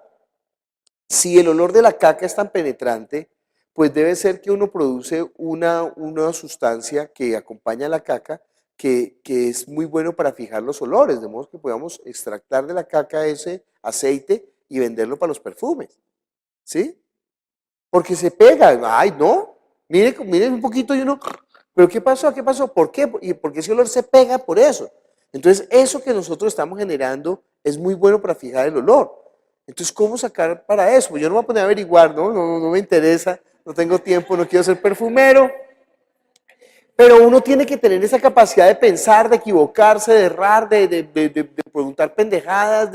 si el olor de la caca es tan penetrante, pues debe ser que uno produce una sustancia que acompaña a la caca que es muy bueno para fijar los olores, de modo que podamos extractar de la caca ese aceite y venderlo para los perfumes, ¿sí? Porque se pega, ay, no, mire un poquito y uno, pero ¿qué pasó? ¿Qué pasó? ¿Por qué? Y porque ese olor se pega por eso. Entonces, eso que nosotros estamos generando es muy bueno para fijar el olor. Entonces, ¿cómo sacar para eso? Pues yo no me voy a poner a averiguar, ¿no? No me interesa, no tengo tiempo, no quiero ser perfumero. Pero uno tiene que tener esa capacidad de pensar, de equivocarse, de errar, de preguntar pendejadas,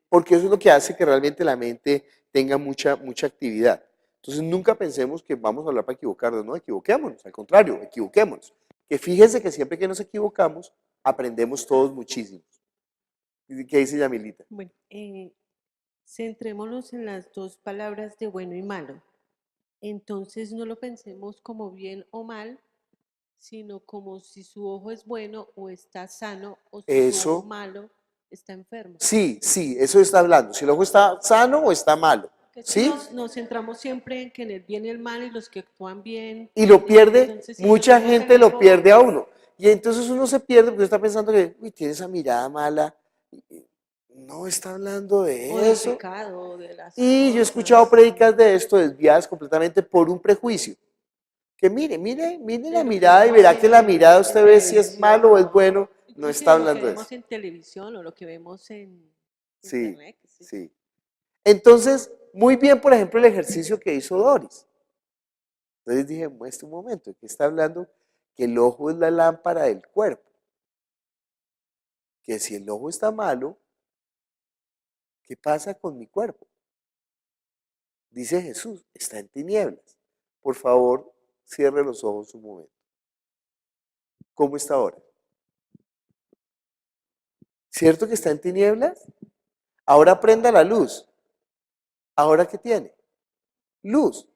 porque eso es lo que hace que realmente la mente tenga mucha actividad. Entonces, nunca pensemos que vamos a hablar para equivocarnos, no, equivoquémonos, al contrario, equivoquémonos. Que fíjense que siempre que nos equivocamos, aprendemos todos muchísimo. ¿Qué dice Yamilita?
Bueno, centrémonos en las dos palabras de bueno y malo. Entonces no lo pensemos como bien o mal, sino como si su ojo es bueno o está sano o si su ojo
Eso,
malo está enfermo.
sí, eso está hablando. Si el ojo está sano o está malo,
Que es que
¿sí?
nos centramos siempre en que en el bien y el mal y los que actúan bien.
Y lo pierde,
Entonces, si
mucha
nos vemos en
gente
el
lo
ojo,
pierde a uno. Y entonces uno se pierde porque está pensando que, uy, tiene esa mirada mala. No está hablando
o
de
del
eso.
pecado, o de las
Y yo he escuchado
cosas,
prédicas de esto desviadas completamente por un prejuicio. Que mire
de
la
lo que
mirada y
vemos
verá que la mirada
en
usted ve si es malo o es
televisión,
bueno. No
inclusive
está
lo que
hablando de eso.
vemos en televisión o lo que vemos en
Sí,
internet. ¿Qué es eso?
sí. Entonces, muy bien, por ejemplo, el ejercicio que hizo Doris. Entonces dije, muestra un momento, aquí está hablando que el ojo es la lámpara del cuerpo. Que si el ojo está malo, ¿qué pasa con mi cuerpo? Dice Jesús, está en tinieblas. Por favor, cierre los ojos un momento. ¿Cómo está ahora? ¿Cierto que está en tinieblas? Ahora prenda la luz. ¿Ahora qué tiene? Luz.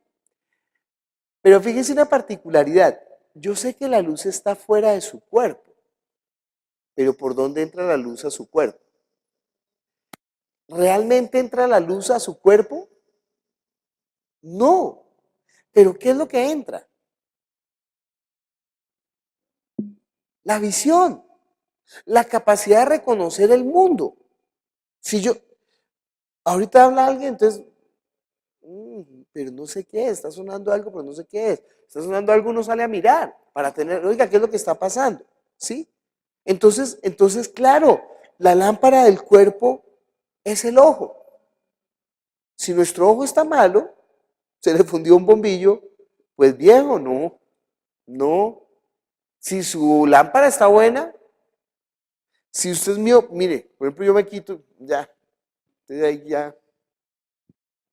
Pero fíjese una particularidad. Yo sé que la luz está fuera de su cuerpo, pero ¿por dónde entra la luz a su cuerpo? ¿Realmente entra la luz a su cuerpo? No. ¿Pero qué es lo que entra? La visión, la capacidad de reconocer el mundo. Si yo, ahorita habla alguien, entonces, pero no sé qué es, está sonando algo, pero no sé qué es. Está sonando algo, uno sale a mirar para tener, oiga, ¿qué es lo que está pasando? ¿Sí? Entonces, claro, la lámpara del cuerpo es el ojo. Si nuestro ojo está malo, se le fundió un bombillo, pues viejo, no. Si su lámpara está buena, si usted es mío, mire, por ejemplo, yo me quito, ya, entonces ahí ya,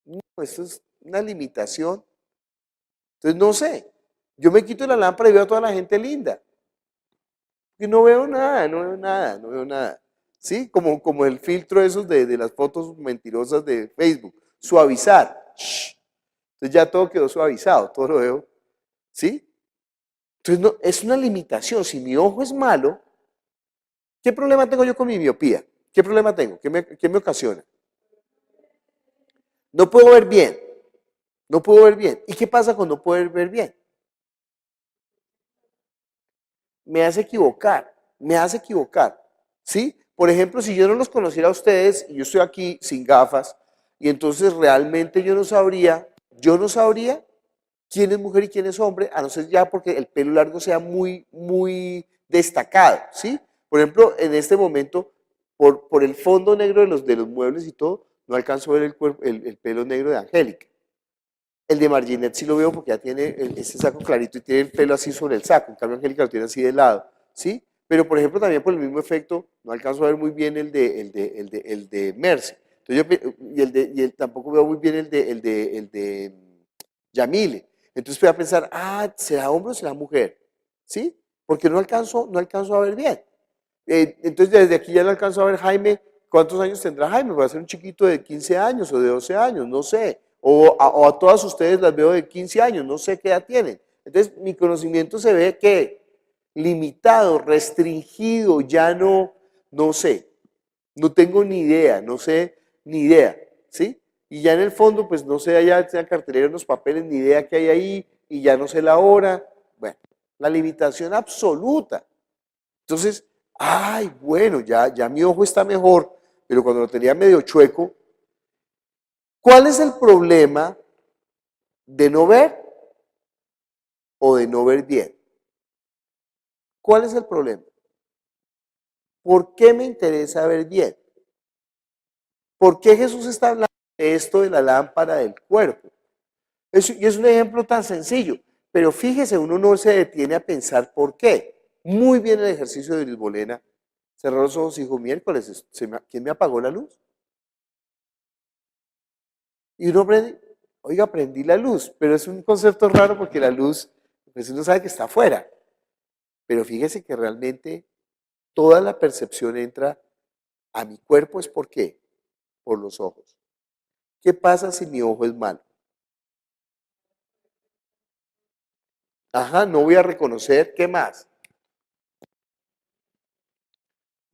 no, esto es una limitación. Entonces, no sé, yo me quito la lámpara y veo a toda la gente linda. Y no veo nada, no veo nada. ¿sí? Como el filtro esos de las fotos mentirosas de Facebook. Suavizar. Shh. Entonces ya todo quedó suavizado, todo lo veo, ¿sí? Entonces no, es una limitación. Si mi ojo es malo, ¿qué problema tengo yo con mi miopía? ¿Qué problema tengo? ¿Qué me ocasiona? No puedo ver bien. No puedo ver bien. ¿Y qué pasa cuando no puedo ver bien? Me hace equivocar, ¿sí? Por ejemplo, si yo no los conociera a ustedes y yo estoy aquí sin gafas y entonces realmente yo no sabría quién es mujer y quién es hombre, a no ser ya porque el pelo largo sea muy, muy destacado, ¿sí? Por ejemplo, en este momento, por el fondo negro de los muebles y todo, no alcanzo a ver el pelo negro de Angélica. El de Marginette sí lo veo porque ya tiene ese saco clarito y tiene el pelo así sobre el saco. En cambio, Angélica lo tiene así de lado, ¿sí? Pero, por ejemplo, también por el mismo efecto, no alcanzo a ver muy bien el de Mercy. Entonces tampoco veo muy bien el de Yamile. Entonces voy a pensar, ¿será hombre o será mujer? ¿Sí? Porque no alcanzo a ver bien. Entonces, desde aquí ya no alcanzo a ver Jaime. ¿Cuántos años tendrá Jaime? Va a ser un chiquito de 15 años o de 12 años, no sé. O a todas ustedes las veo de 15 años, no sé qué edad tienen. Entonces, mi conocimiento se ve que limitado, restringido, ya no sé. No tengo ni idea, no sé ni idea, ¿sí? Y ya en el fondo, pues no sé, allá en la cartelera, en los papeles, ni idea qué hay ahí, y ya no sé la hora. Bueno, la limitación absoluta. Entonces, bueno, ya mi ojo está mejor, pero cuando lo tenía medio chueco, ¿cuál es el problema de no ver o de no ver bien? ¿Cuál es el problema? ¿Por qué me interesa ver bien? ¿Por qué Jesús está hablando de esto de la lámpara del cuerpo? Y es un ejemplo tan sencillo, pero fíjese, uno no se detiene a pensar por qué. Muy bien el ejercicio de Luis Bolena. Cerró los ojos y dijo, miércoles, ¿quién me apagó la luz? Y uno aprende, oiga, prendí la luz, pero es un concepto raro porque la luz, pues uno sabe que está afuera. Pero fíjese que realmente toda la percepción entra a mi cuerpo, ¿es por qué? Por los ojos. ¿Qué pasa si mi ojo es malo? Ajá, no voy a reconocer, ¿qué más?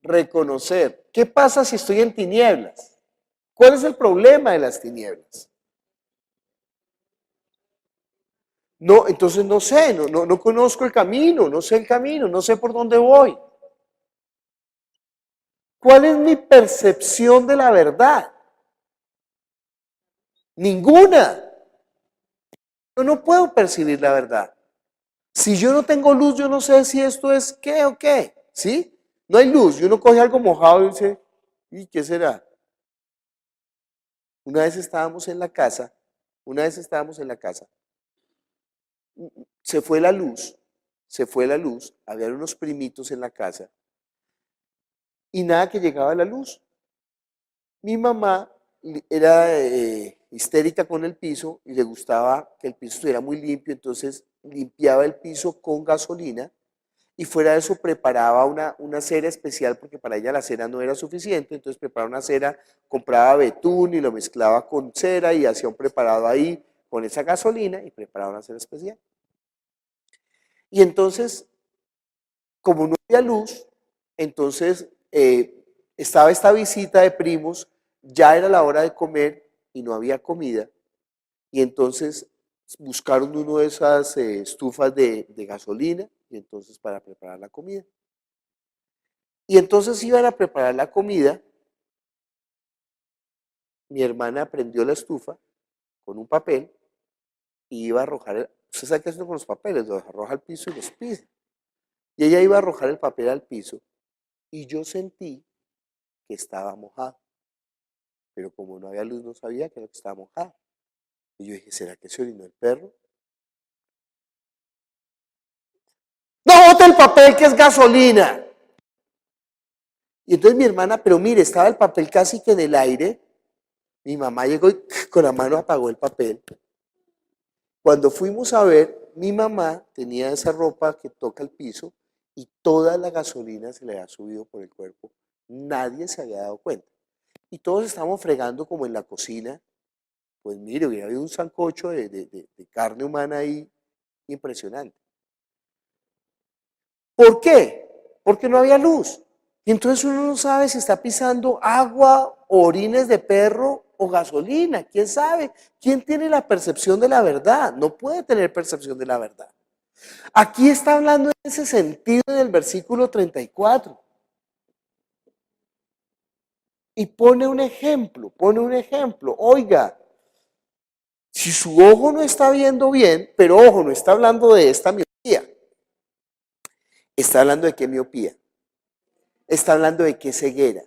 Reconocer. ¿Qué pasa si estoy en tinieblas? ¿Cuál es el problema de las tinieblas? No, entonces no sé, no conozco el camino, no sé el camino, no sé por dónde voy. ¿Cuál es mi percepción de la verdad? Ninguna. Yo no puedo percibir la verdad. Si yo no tengo luz, yo no sé si esto es qué o qué. ¿Sí? No hay luz. Y uno coge algo mojado y dice, ¿y qué será? Una vez estábamos en la casa, se fue la luz, había unos primitos en la casa y nada que llegaba la luz. Mi mamá era histérica con el piso y le gustaba que el piso estuviera muy limpio, entonces limpiaba el piso con gasolina y fuera de eso preparaba una cera especial porque para ella la cera no era suficiente, entonces preparaba una cera, compraba betún y lo mezclaba con cera y hacía un preparado ahí con esa gasolina y preparaba una cera especial. Y entonces, como no había luz, entonces estaba esta visita de primos, ya era la hora de comer y no había comida, y entonces buscaron una de esas estufas de gasolina y entonces para preparar la comida. Y entonces iban a preparar la comida, mi hermana prendió la estufa con un papel y iba a arrojar, usted sabe qué hace con los papeles, los arroja al piso y los pisa. Y ella iba a arrojar el papel al piso y yo sentí que estaba mojado. Pero como no había luz, no sabía que era que estaba mojado. Y yo dije, ¿será que se orinó el perro? ¡No bote el papel que es gasolina! Y entonces mi hermana, pero mire, estaba el papel casi que en el aire. Mi mamá llegó y con la mano apagó el papel. Cuando fuimos a ver, mi mamá tenía esa ropa que toca el piso y toda la gasolina se le había subido por el cuerpo Nadie se había dado cuenta. Y todos estamos fregando como en la cocina. Pues mire, hubiera habido un sancocho de carne humana ahí impresionante. ¿Por qué? Porque no había luz. Y entonces uno no sabe si está pisando agua, o orines de perro o gasolina. ¿Quién sabe? ¿Quién tiene la percepción de la verdad? No puede tener percepción de la verdad. Aquí está hablando en ese sentido en el versículo 34. Y pone un ejemplo. Oiga, si su ojo no está viendo bien, pero ojo, no está hablando de esta miopía. Está hablando de qué miopía. Está hablando de qué ceguera.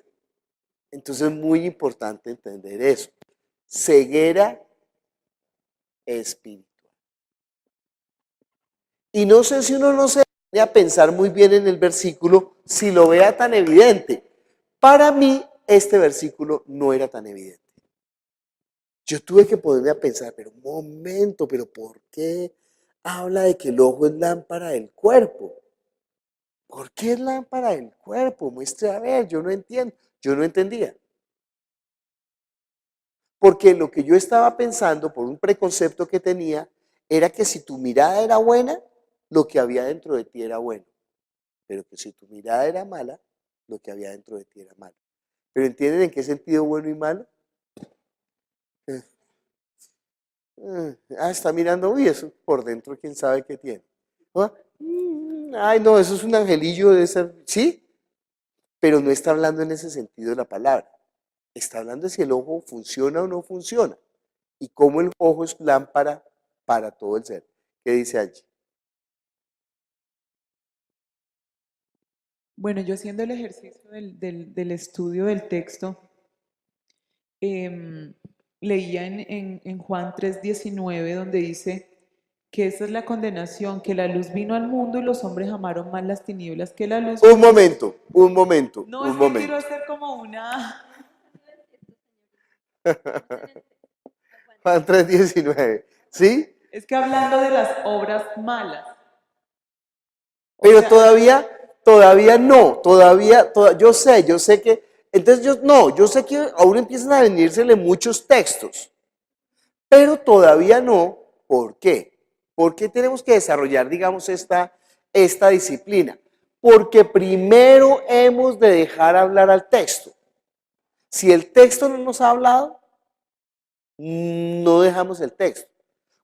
Entonces es muy importante entender eso. Ceguera espiritual. Y no sé si uno no se pone a pensar muy bien en el versículo, si lo vea tan evidente. Para mí, este versículo no era tan evidente. Yo tuve que ponerme a pensar, pero un momento, pero ¿por qué habla de que el ojo es lámpara del cuerpo? ¿Por qué es lámpara del cuerpo? Muestre a ver, yo no entiendo, yo no entendía. Porque lo que yo estaba pensando, por un preconcepto que tenía, era que si tu mirada era buena, lo que había dentro de ti era bueno. Pero que si tu mirada era mala, lo que había dentro de ti era malo. ¿Pero entienden en qué sentido bueno y malo? Está mirando, uy, eso por dentro, quién sabe qué tiene. ¿Ah? Ay, no, eso es un angelillo de ser, ¿sí? Pero no está hablando en ese sentido de la palabra. Está hablando de si el ojo funciona o no funciona. Y cómo el ojo es lámpara para todo el ser. ¿Qué dice allí?
Bueno, yo haciendo el ejercicio del estudio del texto, leía en Juan 3:19 donde dice que esa es la condenación, que la luz vino al mundo y los hombres amaron más las tinieblas que la luz.
Un momento.
No, es que quiero hacer como una...
Juan 3:19, ¿sí?
Es que hablando de las obras malas.
Pero todavía no, yo sé que, entonces yo sé que aún empiezan a venírsele muchos textos, pero todavía no. ¿Por qué? ¿Por qué tenemos que desarrollar, digamos, esta disciplina? Porque primero hemos de dejar hablar al texto. Si el texto no nos ha hablado, no dejamos el texto.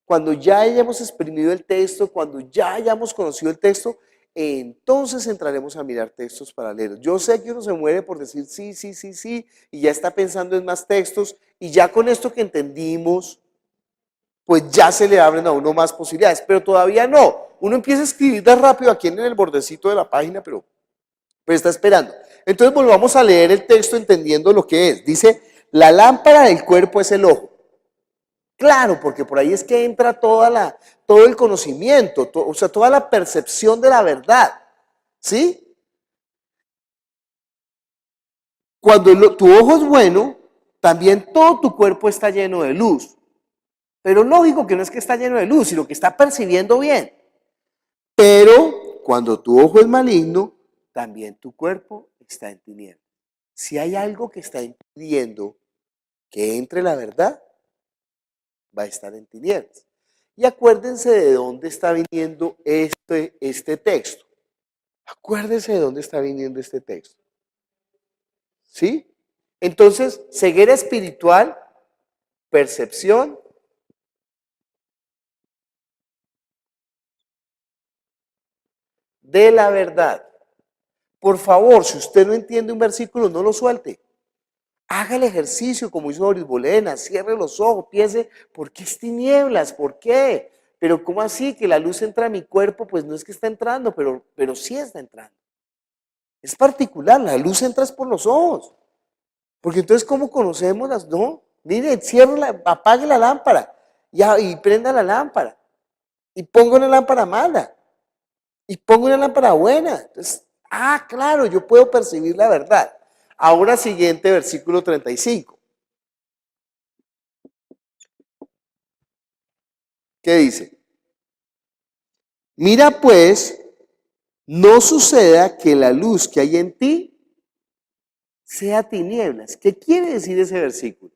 Cuando ya hayamos exprimido el texto, cuando ya hayamos conocido el texto, entonces entraremos a mirar textos paralelos. Yo sé que uno se muere por decir sí, sí, sí, sí, y ya está pensando en más textos, y ya con esto que entendimos, pues ya se le abren a uno más posibilidades, pero todavía no. Uno empieza a escribir de rápido aquí en el bordecito de la página, pero está esperando. Entonces volvamos a leer el texto entendiendo lo que es. Dice, la lámpara del cuerpo es el ojo. Claro, porque por ahí es que entra todo el conocimiento, o sea, toda la percepción de la verdad, ¿sí? Cuando tu ojo es bueno, también todo tu cuerpo está lleno de luz. Pero lógico que no es que está lleno de luz, sino que está percibiendo bien. Pero cuando tu ojo es maligno, también tu cuerpo está en tinieblas. Si hay algo que está impidiendo que entre la verdad, va a estar en tinieblas. Y acuérdense de dónde está viniendo este texto. Acuérdense de dónde está viniendo este texto. ¿Sí? Entonces, ceguera espiritual, percepción de la verdad. Por favor, si usted no entiende un versículo, no lo suelte. Haga el ejercicio como hizo Doris Bolena, cierre los ojos, piense, ¿por qué es tinieblas? ¿Por qué? Pero ¿cómo así que la luz entra a mi cuerpo? Pues no es que está entrando, pero sí está entrando. Es particular, la luz entra por los ojos. Porque entonces, ¿cómo conocemos las? No, mire, apague la lámpara y prenda la lámpara. Y ponga una lámpara mala. Y ponga una lámpara buena. Entonces, claro, yo puedo percibir la verdad. Ahora siguiente, versículo 35. ¿Qué dice? Mira pues, no suceda que la luz que hay en ti sea tinieblas. ¿Qué quiere decir ese versículo?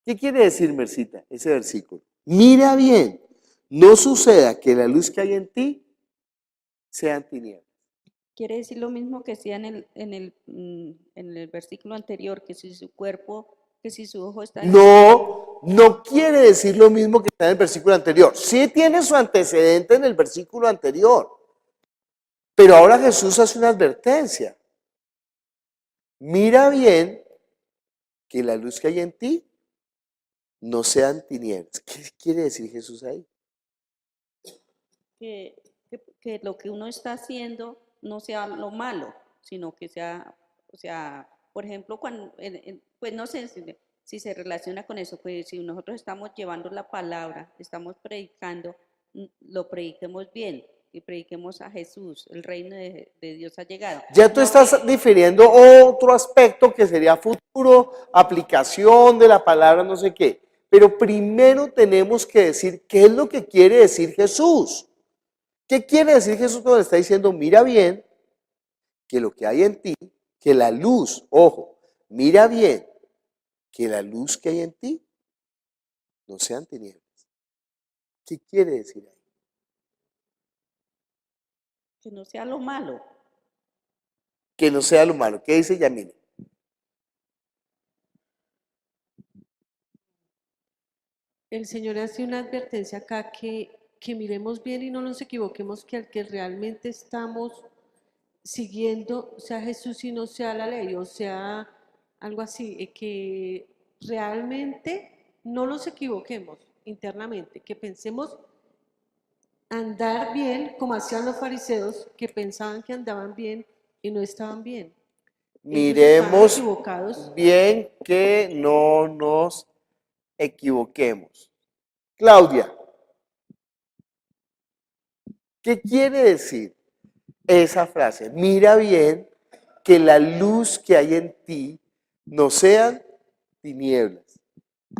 ¿Qué quiere decir, Mercita, ese versículo? Mira bien, no suceda que la luz que hay en ti sean tinieblas.
Quiere decir lo mismo que decía en el versículo anterior, que si su cuerpo, que si su ojo está en
No, no quiere decir lo mismo que está en el versículo anterior. Sí tiene su antecedente en el versículo anterior. Pero ahora Jesús hace una advertencia. Mira bien que la luz que hay en ti no sean tinieblas. ¿Qué quiere decir Jesús ahí?
que lo que uno está haciendo no sea lo malo, sino que sea, o sea, por ejemplo, cuando, pues no sé si se relaciona con eso, pues si nosotros estamos llevando la palabra, estamos predicando, lo prediquemos bien, y prediquemos a Jesús, el reino de Dios ha llegado.
Ya tú
No
estás
que-
difiriendo otro aspecto que sería futuro, aplicación de la palabra, no sé qué. Pero primero tenemos que decir qué es lo que quiere decir Jesús. ¿Qué quiere decir Jesús cuando le está diciendo, mira bien que lo que hay en ti, que la luz, ojo, mira bien que la luz que hay en ti no sean tinieblas? ¿Qué quiere decir ahí?
que no sea lo malo.
Que no sea lo malo. ¿Qué dice Yamile?
El Señor hace una advertencia acá que miremos bien y no nos equivoquemos, que al que realmente estamos siguiendo sea Jesús y no sea la ley, o sea, algo así, que realmente no nos equivoquemos internamente, que pensemos andar bien como hacían los fariseos, que pensaban que andaban bien y no estaban bien. Ellos estaban
Miremos
equivocados.
bien que no nos equivoquemos. Claudia, ¿qué quiere decir esa frase? Mira bien que la luz que hay en ti no sean tinieblas.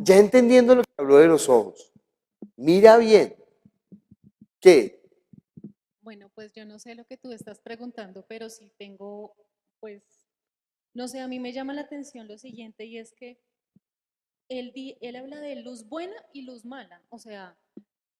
Ya entendiendo lo que habló de los ojos. Mira bien. ¿Qué?
Bueno, pues yo no sé lo que tú estás preguntando, pero sí tengo, pues, no sé, a mí me llama la atención lo siguiente y es que él habla de luz buena y luz mala, o sea,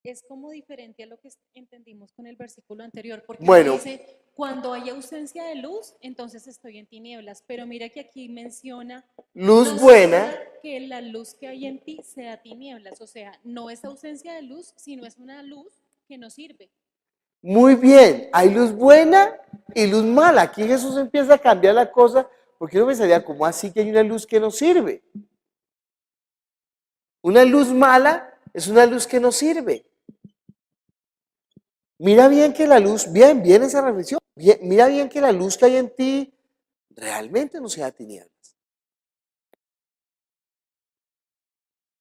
es como diferente a lo que entendimos con el versículo anterior, porque uno
Bueno,
dice, cuando hay ausencia de luz, entonces estoy en tinieblas, pero mira que aquí menciona,
luz
no
buena.
suceda que la luz que hay en ti sea tinieblas, o sea, no es ausencia de luz, sino es una luz que nos sirve.
Muy bien, hay luz buena y luz mala. Aquí Jesús empieza a cambiar la cosa porque uno pensaría, ¿cómo así que hay una luz que no sirve? Una luz mala es una luz que no sirve. Mira bien que la luz, bien esa reflexión, mira bien que la luz que hay en ti realmente no sea tinieblas.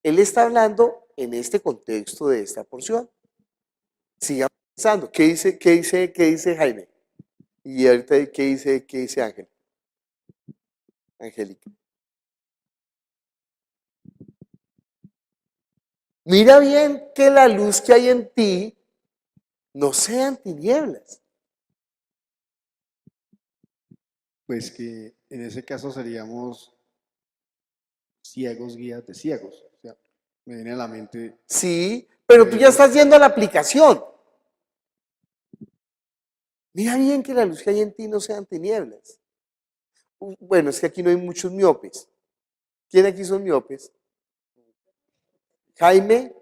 Él está hablando en este contexto de esta porción. Sigamos pensando, qué dice Jaime? Y ahorita, qué dice Ángel? Angélica. Mira bien que la luz que hay en ti no sean tinieblas.
Pues que en ese caso seríamos ciegos, guías de ciegos. O sea, me viene a la mente.
Sí, pero tú ya estás yendo a la aplicación. Mira bien que la luz que hay en ti no sean tinieblas. Bueno, es que aquí no hay muchos miopes. ¿Quién aquí son miopes? Jaime,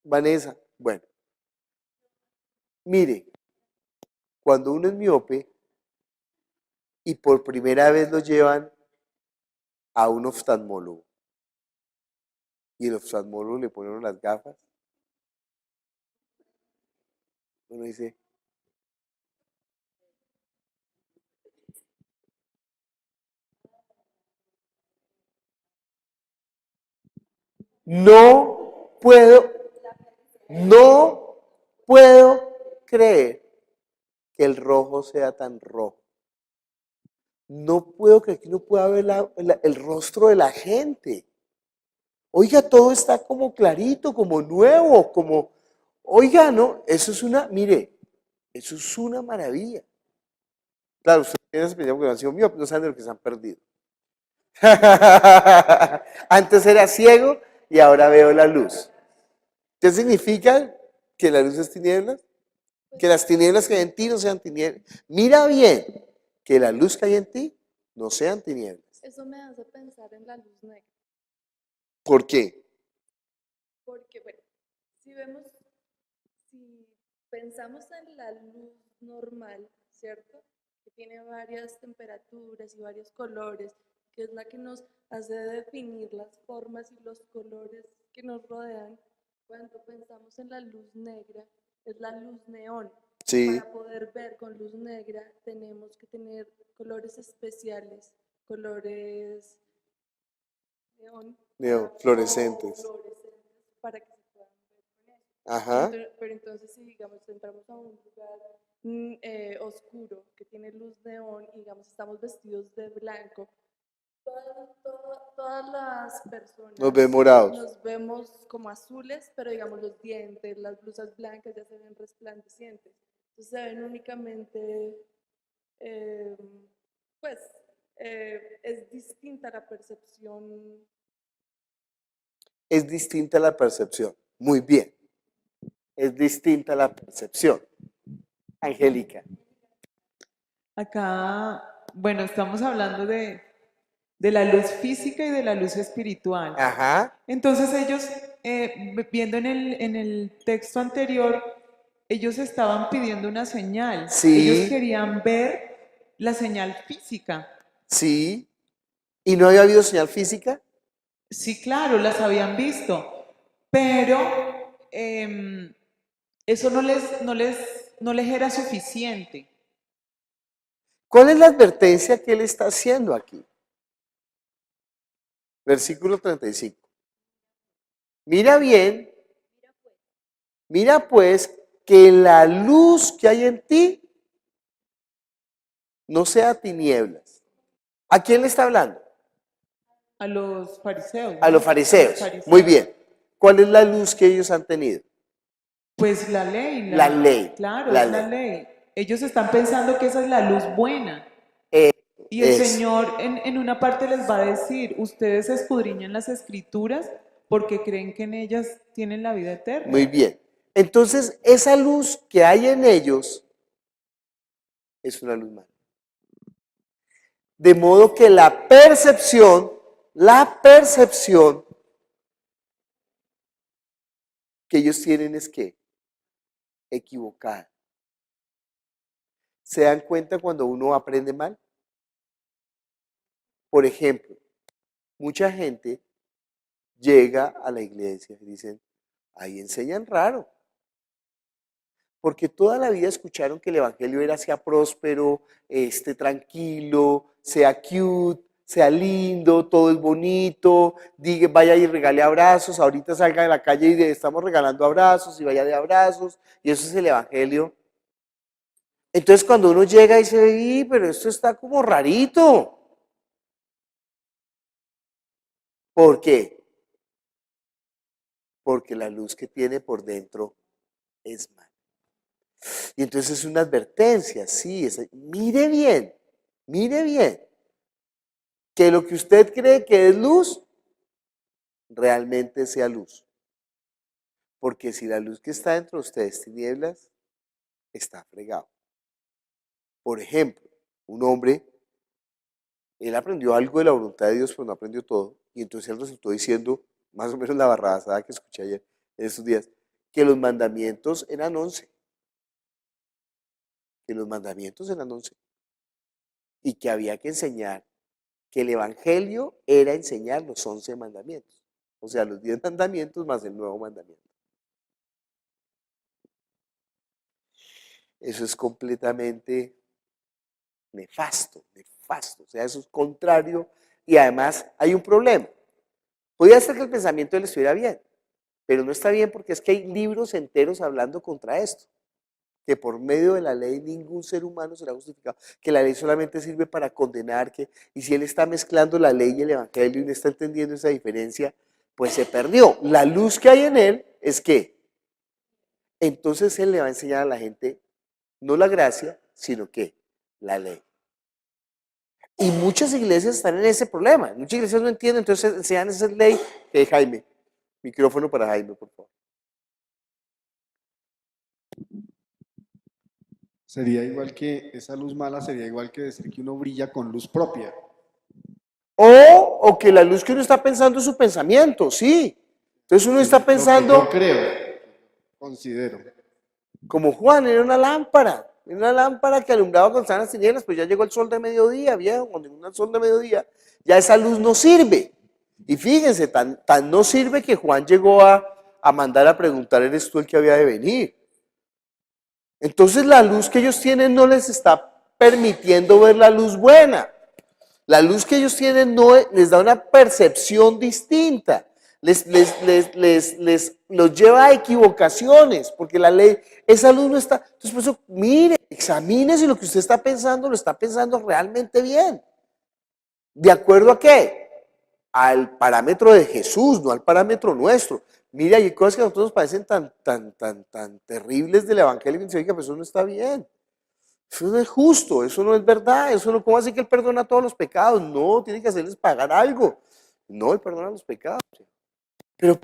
Vanessa. Bueno, mire, cuando uno es miope y por primera vez lo llevan a un oftalmólogo y el oftalmólogo le pone las gafas, uno dice, no puedo creer que el rojo sea tan rojo. No puedo creer que no pueda ver el rostro de la gente. Oiga, todo está como clarito, como nuevo, como, oiga, no, eso es una, mire, eso es una maravilla. Claro, ustedes tienen esa experiencia porque han sido míos, no saben de lo que se han perdido. Antes era ciego y ahora veo la luz. ¿Qué significa que la luz es tinieblas? Que las tinieblas que hay en ti no sean tinieblas. Mira bien, que la luz que hay en ti no sean tinieblas.
Eso me hace pensar en la luz negra,
¿Por qué?
porque bueno, si pensamos en la luz normal, ¿cierto? Que tiene varias temperaturas y varios colores, que es la que nos hace definir las formas y los colores que nos rodean. Cuando pensamos en la luz negra, es la luz neón.
Sí,
Para poder ver con luz negra tenemos que tener colores especiales, colores neón,
fluorescentes.
para que se puedan ver con eso.
Ajá.
Pero entonces si digamos entramos a un lugar oscuro que tiene luz neón y digamos estamos vestidos de blanco, todas las personas
Nos ven morados.
nos vemos como azules, pero digamos los dientes, las blusas blancas ya se ven resplandecientes. Entonces se ven únicamente, pues es distinta la percepción.
Es distinta la percepción. Muy bien. Es distinta la percepción. Angélica.
Acá, bueno, estamos hablando de la luz física y de la luz espiritual.
Ajá.
Entonces ellos, viendo en el texto anterior, ellos estaban pidiendo una señal.
Sí.
Ellos querían ver la señal física.
Sí. ¿Y no había habido señal física?
Sí, claro, las habían visto, pero eso no les era suficiente.
¿Cuál es la advertencia que él está haciendo aquí? Versículo 35. Mira bien, mira pues que la luz que hay en ti no sea tinieblas. ¿A quién le está hablando?
A los fariseos.
A
¿no?
los fariseos. Muy bien. ¿Cuál es la luz que ellos han tenido?
Pues la ley.
La ley.
Claro,
La
es la ley. Ellos están pensando que esa es la luz buena. Y el
Eso.
Señor en una parte les va a decir, ustedes escudriñan las escrituras porque creen que en ellas tienen la vida eterna.
Muy bien. Entonces, esa luz que hay en ellos es una luz mala. De modo que la percepción que ellos tienen es que equivocada. ¿Se dan cuenta cuando uno aprende mal? Por ejemplo, mucha gente llega a la iglesia y dicen, ahí enseñan raro. Porque toda la vida escucharon que el evangelio sea próspero, tranquilo, sea cute, sea lindo, todo es bonito, diga, vaya y regale abrazos, ahorita salga de la calle y estamos regalando abrazos y vaya de abrazos, y eso es el evangelio. Entonces cuando uno llega y dice, pero esto está como rarito. ¿Por qué? Porque la luz que tiene por dentro es mala. Y entonces es una advertencia, sí, mire bien, que lo que usted cree que es luz, realmente sea luz. Porque si la luz que está dentro de usted es tinieblas, está fregado. Por ejemplo, un hombre, él aprendió algo de la voluntad de Dios, pero no aprendió todo, y entonces él resultó diciendo, más o menos la barrabasada que escuché ayer, en estos días, que los mandamientos eran 11. Que los mandamientos eran 11. Y que había que enseñar, que el evangelio era enseñar los 11 mandamientos. O sea, los 10 mandamientos más el nuevo mandamiento. Eso es completamente nefasto. O sea, eso es contrario. Y además hay un problema. Podría ser que el pensamiento de él estuviera bien, pero no está bien porque es que hay libros enteros hablando contra esto. Que por medio de la ley ningún ser humano será justificado, que la ley solamente sirve para condenar, y si él está mezclando la ley y el evangelio y no está entendiendo esa diferencia, pues se perdió. La luz que hay en él es que entonces él le va a enseñar a la gente no la gracia, sino que la ley. Y muchas iglesias están en ese problema. Muchas iglesias no entienden, entonces enseñan esa ley. Jaime, micrófono para Jaime, por favor.
Sería igual que esa luz mala, sería igual que decir que uno brilla con luz propia.
O que la luz que uno está pensando es su pensamiento, sí. Entonces uno está pensando,
Lo que yo creo, considero.
como Juan, era una lámpara que alumbraba con sanas tinieblas, pues ya llegó el sol de mediodía, viejo, cuando llegó el sol de mediodía, ya esa luz no sirve. Y fíjense, tan no sirve que Juan llegó a mandar a preguntar, ¿eres tú el que había de venir? Entonces la luz que ellos tienen no les está permitiendo ver la luz buena. La luz que ellos tienen no les da una percepción distinta, los lleva a equivocaciones, porque la ley, esa luz no está. Entonces, por eso, mire, examine si lo que usted está pensando lo está pensando realmente bien. ¿De acuerdo a qué? Al parámetro de Jesús, no al parámetro nuestro. Mire, hay cosas que a nosotros nos parecen tan terribles del Evangelio que dice, oiga, pues eso no está bien. Eso no es justo, eso no es verdad, eso no, ¿cómo así que Él perdona todos los pecados? No, tiene que hacerles pagar algo. No, Él perdona los pecados. Pero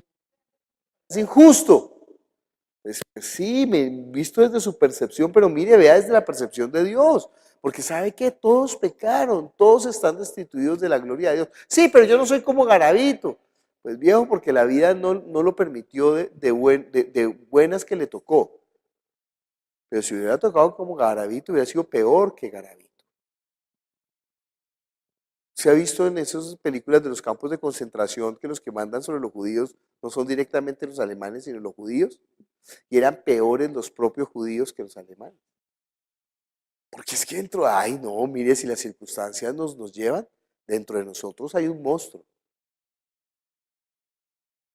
es injusto. Pues, sí, me visto desde su percepción, pero mire, vea desde la percepción de Dios. Porque sabe que todos pecaron, todos están destituidos de la gloria de Dios. Sí, pero yo no soy como Garabito. Pues viejo, porque la vida no lo permitió de buenas que le tocó. Pero si hubiera tocado como Garabito, hubiera sido peor que Garabito. Se ha visto en esas películas de los campos de concentración que los que mandan sobre los judíos no son directamente los alemanes, sino los judíos. Y eran peores los propios judíos que los alemanes. Porque es que dentro, ay no, mire, si las circunstancias nos llevan, dentro de nosotros hay un monstruo.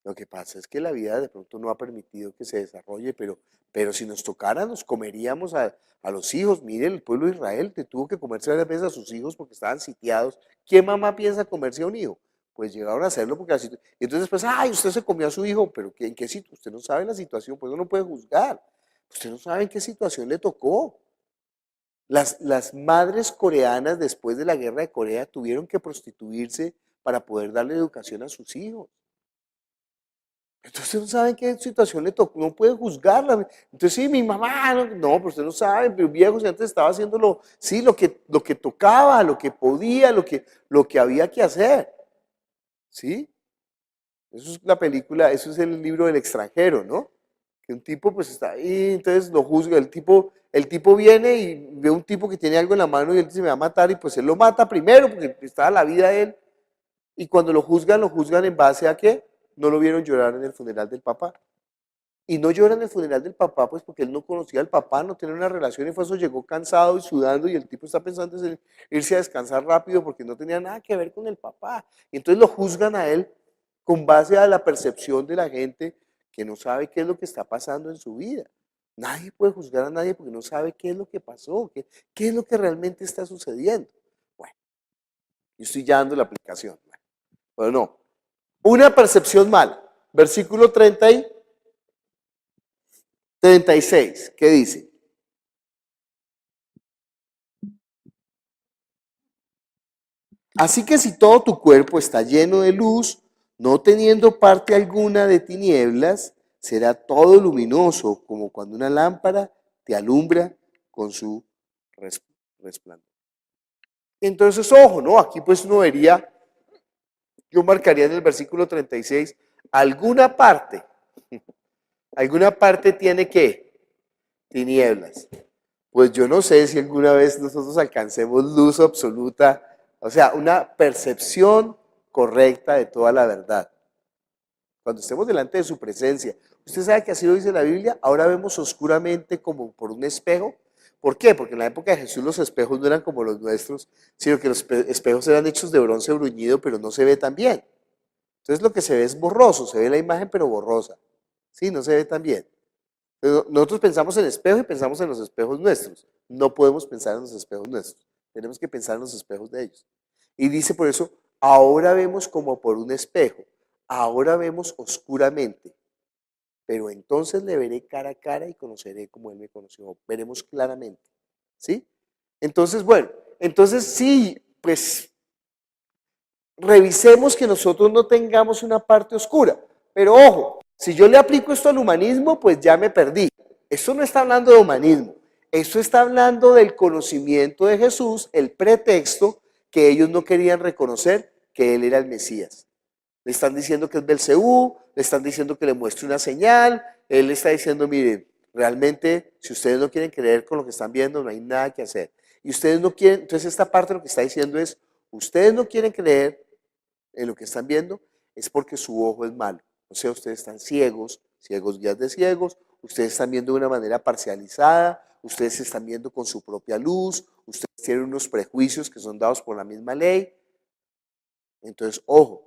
Lo que pasa es que la vida de pronto no ha permitido que se desarrolle, pero si nos tocara, nos comeríamos a los hijos. Mire, el pueblo de Israel tuvo que comerse varias veces a sus hijos porque estaban sitiados. ¿Qué mamá piensa comerse a un hijo? Pues llegaron a hacerlo porque y entonces después, ay, usted se comió a su hijo, pero ¿en qué situación? Usted no sabe la situación, pues uno no puede juzgar. Usted no sabe en qué situación le tocó. Las madres coreanas después de la guerra de Corea tuvieron que prostituirse para poder darle educación a sus hijos. Entonces usted no sabe en qué situación le tocó, no puede juzgarla. Entonces sí, mi mamá, no, pero usted no sabe, pero viejo, si antes estaba haciendo lo que tocaba, lo que podía, lo que había que hacer. ¿Sí? Eso es la película, eso es el libro del extranjero, ¿no? Que un tipo pues está ahí, entonces lo juzga, el tipo viene y ve un tipo que tiene algo en la mano y él dice me va a matar y pues él lo mata primero porque estaba la vida de él. Y cuando lo juzgan en base a qué? No lo vieron llorar en el funeral del papá. Y no llora en el funeral del papá, pues porque él no conocía al papá, no tenía una relación y fue eso, llegó cansado y sudando y el tipo está pensando en irse a descansar rápido porque no tenía nada que ver con el papá. Y entonces lo juzgan a él con base a la percepción de la gente que no sabe qué es lo que está pasando en su vida. Nadie puede juzgar a nadie porque no sabe qué es lo que pasó, qué es lo que realmente está sucediendo. Bueno, yo estoy ya dando la aplicación. Bueno, no. Una percepción mala. Versículo 36. ¿Qué dice? Así que si todo tu cuerpo está lleno de luz, no teniendo parte alguna de tinieblas, será todo luminoso, como cuando una lámpara te alumbra con su resplandor. Entonces, ojo, ¿no? Aquí pues uno vería, yo marcaría en el versículo 36, alguna parte tiene que tinieblas. Pues yo no sé si alguna vez nosotros alcancemos luz absoluta, o sea, una percepción correcta de toda la verdad. Cuando estemos delante de su presencia, usted sabe que así lo dice la Biblia, ahora vemos oscuramente como por un espejo. ¿Por qué? Porque en la época de Jesús los espejos no eran como los nuestros, sino que los espejos eran hechos de bronce bruñido, pero no se ve tan bien. Entonces lo que se ve es borroso, se ve la imagen pero borrosa. Sí, no se ve tan bien. Nosotros pensamos en espejo y pensamos en los espejos nuestros. No podemos pensar en los espejos nuestros. Tenemos que pensar en los espejos de ellos. Y dice por eso, ahora vemos como por un espejo, ahora vemos oscuramente, pero entonces le veré cara a cara y conoceré como Él me conoció. Veremos claramente. ¿Sí? Entonces, bueno, entonces sí, pues revisemos que nosotros no tengamos una parte oscura. Pero ojo, si yo le aplico esto al humanismo, pues ya me perdí. Esto no está hablando de humanismo. Esto está hablando del conocimiento de Jesús, el pretexto que ellos no querían reconocer que Él era el Mesías. Le están diciendo que es Belcebú, le están diciendo que le muestre una señal. Él le está diciendo, miren, realmente si ustedes no quieren creer con lo que están viendo, no hay nada que hacer. Y ustedes no quieren, entonces esta parte lo que está diciendo es, ustedes no quieren creer en lo que están viendo, es porque su ojo es malo. O sea, ustedes están ciegos, ciegos guías de ciegos, ustedes están viendo de una manera parcializada, ustedes se están viendo con su propia luz, ustedes tienen unos prejuicios que son dados por la misma ley. Entonces, ojo,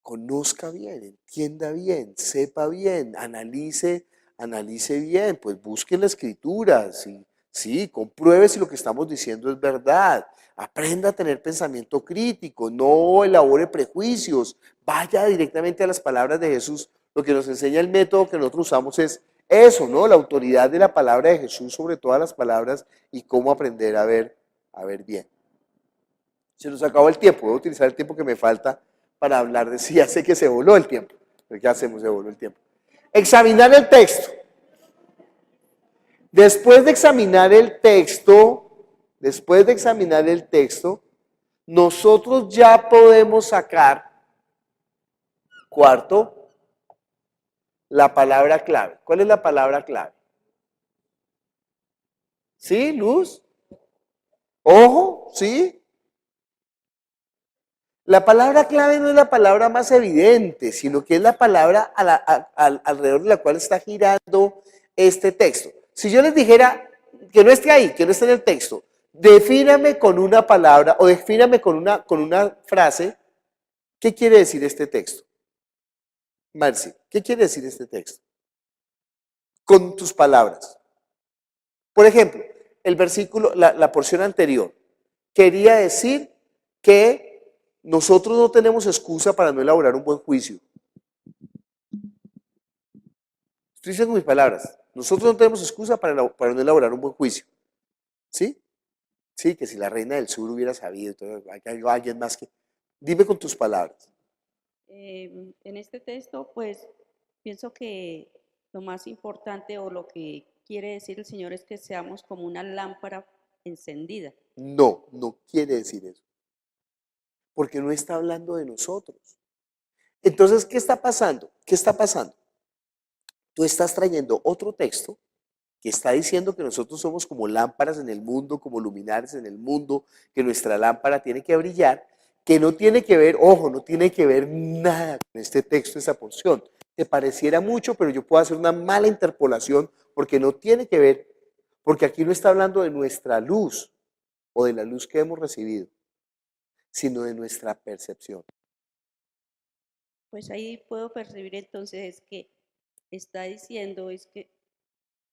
conozca bien, entienda bien, sepa bien, analice bien, pues busque la escritura, sí, compruebe si lo que estamos diciendo es verdad, aprenda a tener pensamiento crítico, no elabore prejuicios, vaya directamente a las palabras de Jesús. Lo que nos enseña el método que nosotros usamos es eso, ¿no? La autoridad de la palabra de Jesús sobre todas las palabras y cómo aprender a ver bien. Se nos acabó el tiempo, voy a utilizar el tiempo que me falta para hablar de sí, ya sé que se voló el tiempo, pero ¿qué hacemos? Se voló el tiempo. Examinar el texto. Después de examinar el texto, nosotros ya podemos sacar, cuarto, la palabra clave. ¿Cuál es la palabra clave? ¿Sí, Luz? ¿Ojo? ¿Sí? La palabra clave no es la palabra más evidente, sino que es la palabra alrededor de la cual está girando este texto. Si yo les dijera que no esté ahí, que no esté en el texto, defíname con una palabra o defíname con una frase, ¿qué quiere decir este texto? Marci, ¿qué quiere decir este texto? Con tus palabras. Por ejemplo, el versículo, la porción anterior, quería decir que nosotros no tenemos excusa para no elaborar un buen juicio. Estoy diciendo mis palabras. Nosotros no tenemos excusa para no elaborar un buen juicio. ¿Sí? Sí, que si la reina del sur hubiera sabido, hay alguien más que... Dime con tus palabras.
En este texto, pues pienso que lo más importante o lo que quiere decir el Señor es que seamos como una lámpara encendida.
No, no quiere decir eso. Porque no está hablando de nosotros. Entonces, ¿qué está pasando? ¿Qué está pasando? Tú estás trayendo otro texto que está diciendo que nosotros somos como lámparas en el mundo, como luminares en el mundo, que nuestra lámpara tiene que brillar, que no tiene que ver, ojo, no tiene que ver nada con este texto, esa porción. Te pareciera mucho, pero yo puedo hacer una mala interpolación porque no tiene que ver, porque aquí no está hablando de nuestra luz o de la luz que hemos recibido, sino de nuestra percepción.
Pues ahí puedo percibir entonces que está diciendo es que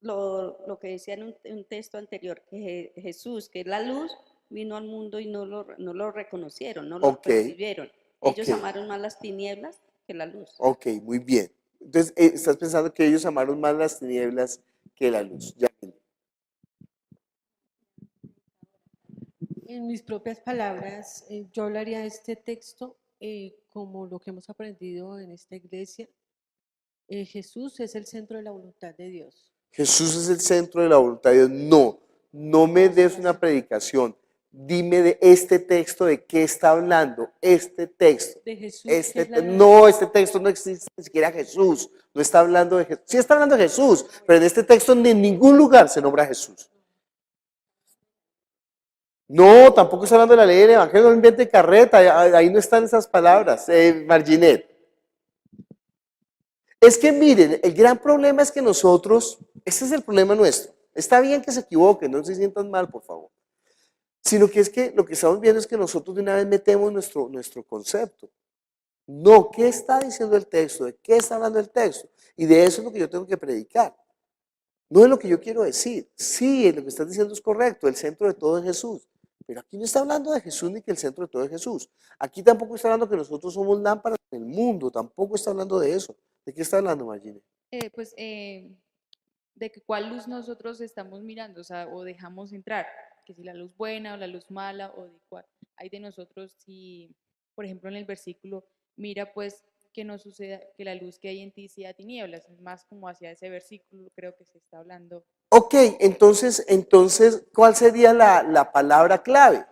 lo que decía en un texto anterior, que Jesús, que es la luz, vino al mundo y no lo reconocieron, no lo
Ok,
percibieron. Ellos
ok.
amaron más las tinieblas que la luz.
Ok, muy bien. Entonces, estás pensando que ellos amaron más las tinieblas que la luz. Ya.
En mis propias palabras, yo hablaría de este texto como lo que hemos aprendido en esta iglesia. Jesús es el centro de la voluntad de Dios.
Jesús es el centro de la voluntad de Dios. No, no me des una predicación. Dime de este texto, de qué está hablando este texto.
De Jesús, que es la
No, este texto no existe ni siquiera Jesús. No está hablando de Jesús. Sí está hablando de Jesús, pero en este texto en ningún lugar se nombra a Jesús. No, tampoco está hablando de la ley del evangelio, no invente carreta, ahí no están esas palabras, Marginet. Es que miren, el gran problema es que nosotros, este es el problema nuestro, está bien que se equivoquen, no se sientan mal, por favor, sino que es que lo que estamos viendo es que nosotros de una vez metemos nuestro concepto. No, ¿qué está diciendo el texto? ¿De qué está hablando el texto? Y de eso es lo que yo tengo que predicar. No es lo que yo quiero decir. Sí, lo que estás diciendo es correcto, el centro de todo es Jesús. Pero aquí no está hablando de Jesús ni que el centro de todo es Jesús. Aquí tampoco está hablando que nosotros somos lámparas en el mundo, tampoco está hablando de eso. ¿De qué está hablando, Margine?
De que cuál luz nosotros estamos mirando, o sea, o dejamos entrar. que si la luz buena o la luz mala o de cuál. Hay de nosotros si, por ejemplo, en el versículo, mira pues que no suceda que la luz que hay en ti sea tinieblas, es más como hacia ese versículo creo que se está hablando.
Ok, entonces, ¿cuál sería la palabra clave?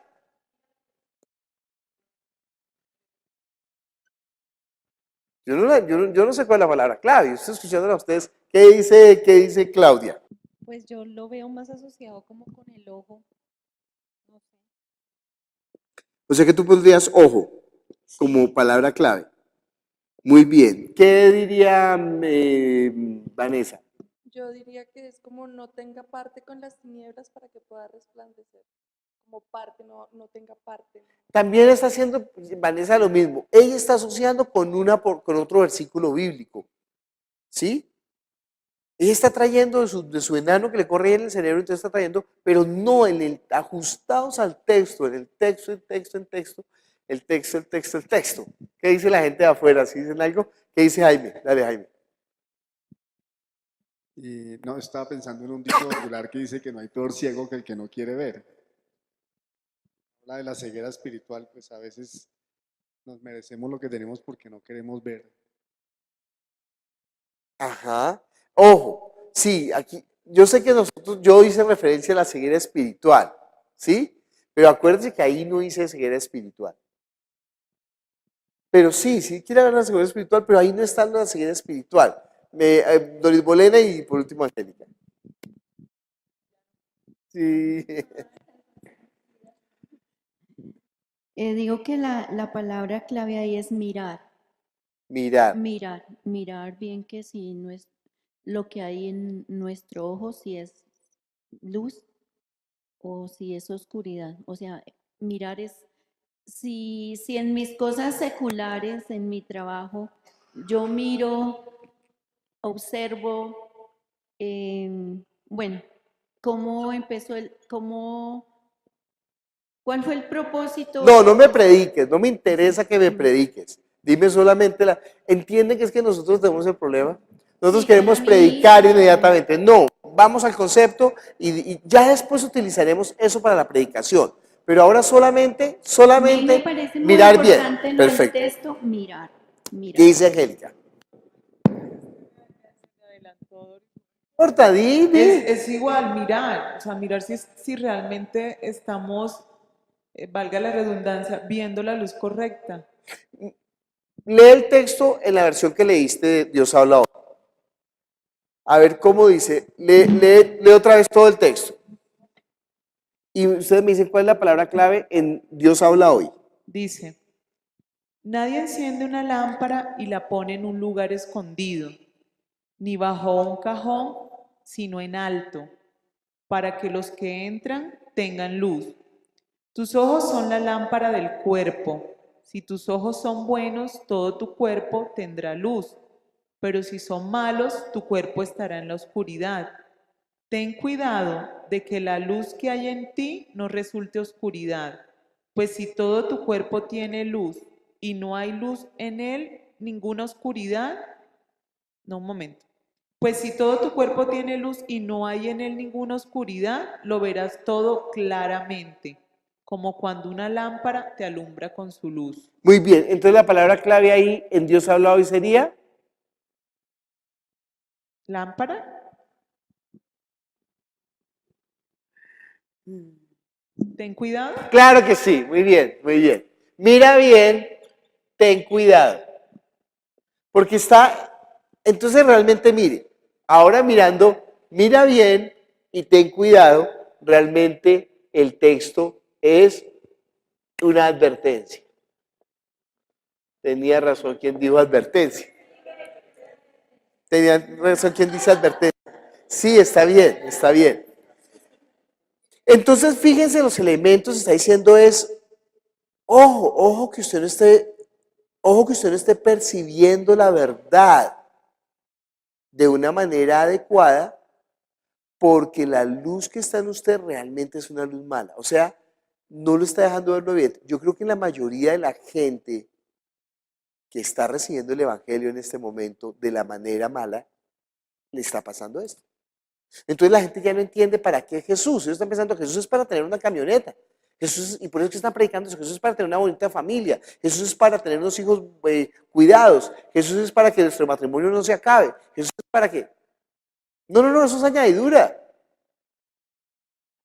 Yo no sé cuál es la palabra clave. Yo estoy escuchando a ustedes. ¿Qué dice Claudia?
Pues yo lo veo más asociado como con el ojo, no sé.
O sea que tú pondrías ojo como palabra clave. Muy bien. ¿Qué diría Vanessa?
Yo diría que es como no tenga parte con las tinieblas para que pueda resplandecer. Como parte, no tenga parte.
También está haciendo Vanessa lo mismo. Ella está asociando con otro versículo bíblico. ¿Sí? Ella está trayendo de su enano que le corre en el cerebro, entonces está trayendo, pero no ajustados al texto, en el texto, el texto. ¿Qué dice la gente de afuera? ¿Sí dicen algo? ¿Qué dice Jaime? Dale, Jaime.
No, estaba pensando en un dicho popular que dice que no hay peor ciego que el que no quiere ver. Habla de la ceguera espiritual, pues a veces nos merecemos lo que tenemos porque no queremos ver.
Ajá. Ojo, sí, aquí, yo sé que yo hice referencia a la ceguera espiritual, ¿sí? Pero acuérdense que ahí no hice ceguera espiritual. Pero sí quiere hablar de la ceguera espiritual, pero ahí no está la ceguera espiritual. Doris Bolena y por último Angélica. Sí.
Digo que la palabra clave ahí es mirar.
Mirar.
Mirar bien que si no es lo que hay en nuestro ojo, si es luz o si es oscuridad. O sea, mirar es, si en mis cosas seculares, en mi trabajo, yo miro, observo, bueno, cómo empezó ¿cuál fue el propósito?
No me prediques, no me interesa que me prediques. Dime solamente ¿Entienden que es que nosotros tenemos el problema? Nosotros
Sí,
queremos
para mí,
predicar inmediatamente. No, vamos al concepto y ya después utilizaremos eso para la predicación. Pero ahora
a mí me
solamente
parece muy
mirar bien.
importante, no el
Perfecto.
texto, mirar.
¿Qué dice Angélica? Corta, dime.
Es igual mirar, o sea, mirar si realmente estamos, valga la redundancia, viendo la luz correcta.
Lee el texto en la versión que leíste de Dios habla hoy. A ver cómo dice. Lee otra vez todo el texto. Y ustedes me dicen cuál es la palabra clave en Dios habla hoy.
Dice, nadie enciende una lámpara y la pone en un lugar escondido, ni bajo un cajón, sino en alto, para que los que entran tengan luz. Tus ojos son la lámpara del cuerpo. Si tus ojos son buenos, todo tu cuerpo tendrá luz, pero si son malos, tu cuerpo estará en la oscuridad. Ten cuidado de que la luz que hay en ti no resulte oscuridad, pues si todo tu cuerpo tiene luz y no hay luz en él, ninguna oscuridad, no, un momento. Pues si todo tu cuerpo tiene luz y no hay en él ninguna oscuridad, lo verás todo claramente, como cuando una lámpara te alumbra con su luz.
Muy bien, entonces la palabra clave ahí en Dios habla hoy sería
¿Lámpara? Ten cuidado.
Claro que sí, muy bien, muy bien. Mira bien, ten cuidado. Porque entonces realmente mire, ahora mirando, mira bien y ten cuidado, realmente el texto es una advertencia. Tenía razón quien dijo advertencia. Tenía razón quien dice advertencia. Sí, está bien, está bien. Entonces, fíjense los elementos, está diciendo ojo que usted no esté percibiendo la verdad de una manera adecuada, porque la luz que está en usted realmente es una luz mala. O sea, no lo está dejando verlo bien. Yo creo que la mayoría de la gente que está recibiendo el Evangelio en este momento de la manera mala, le está pasando esto. Entonces la gente ya no entiende para qué es Jesús. Ellos están pensando que Jesús es para tener una camioneta. Y por eso es que están predicando eso. Jesús es para tener una bonita familia. Jesús es para tener unos hijos cuidados. Jesús es para que nuestro matrimonio no se acabe. Jesús es para que... No, eso es añadidura.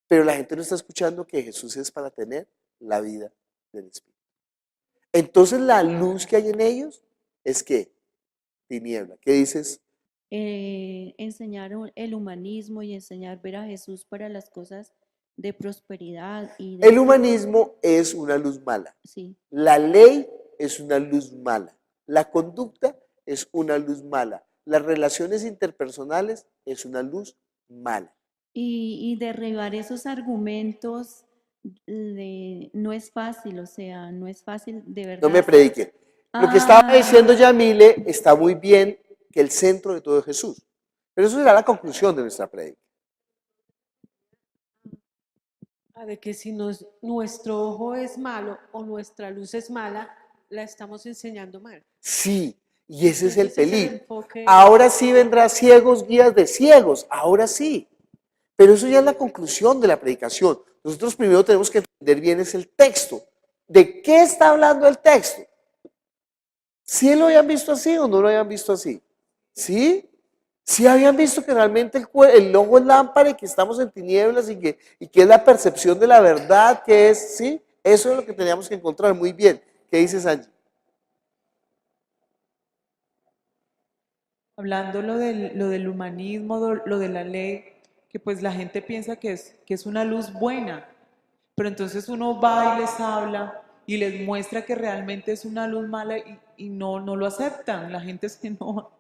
Pero la gente no está escuchando que Jesús es para tener la vida del Espíritu. Entonces la luz que hay en ellos es que tiniebla. ¿Qué dices?
Enseñar el humanismo y enseñar ver a Jesús para las cosas de prosperidad y de...
El humanismo es una luz mala.
Sí.
La ley es una luz mala. La conducta es una luz mala. Las relaciones interpersonales es una luz mala.
Y derribar esos argumentos no es fácil, o sea, no es fácil de verdad.
No me predique. Lo que estaba diciendo Yamile está muy bien, que el centro de todo es Jesús. Pero eso será la conclusión de nuestra prédica.
De que si nuestro ojo es malo o nuestra luz es mala, la estamos enseñando mal.
Sí, y ese es el
Ese es el
peligro.
enfoque.
Ahora sí vendrá ciegos, guías de ciegos, ahora sí. Pero eso ya es la conclusión de la predicación. Nosotros primero tenemos que entender bien es el texto. ¿De qué está hablando el texto? ¿Sí lo habían visto así o no lo habían visto así? ¿Sí? ¿Sí habían visto que realmente el ojo es lámpara y que estamos en tinieblas y que es la percepción de la verdad que es? ¿Sí? Eso es lo que teníamos que encontrar. Muy bien. ¿Qué dices, Angie?
Hablando lo del humanismo, lo de la ley, que pues la gente piensa que es una luz buena, pero entonces uno va y les habla y les muestra que realmente es una luz mala y no lo aceptan. La gente es que no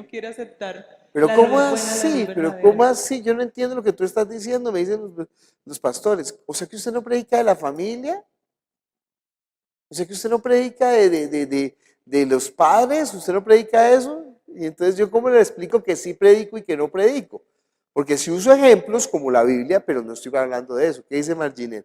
quiere aceptar.
Pero
la
¿cómo
luz buena, la
así?
luz
Pero
verdadera.
¿cómo así? Yo no entiendo lo que tú estás diciendo, me dicen los pastores. O sea que usted no predica de la familia. O sea que usted no predica de los padres, usted no predica eso. Y entonces yo cómo le explico que sí predico y que no predico. Porque si uso ejemplos como la Biblia, pero no estoy hablando de eso. ¿Qué dice Marginet?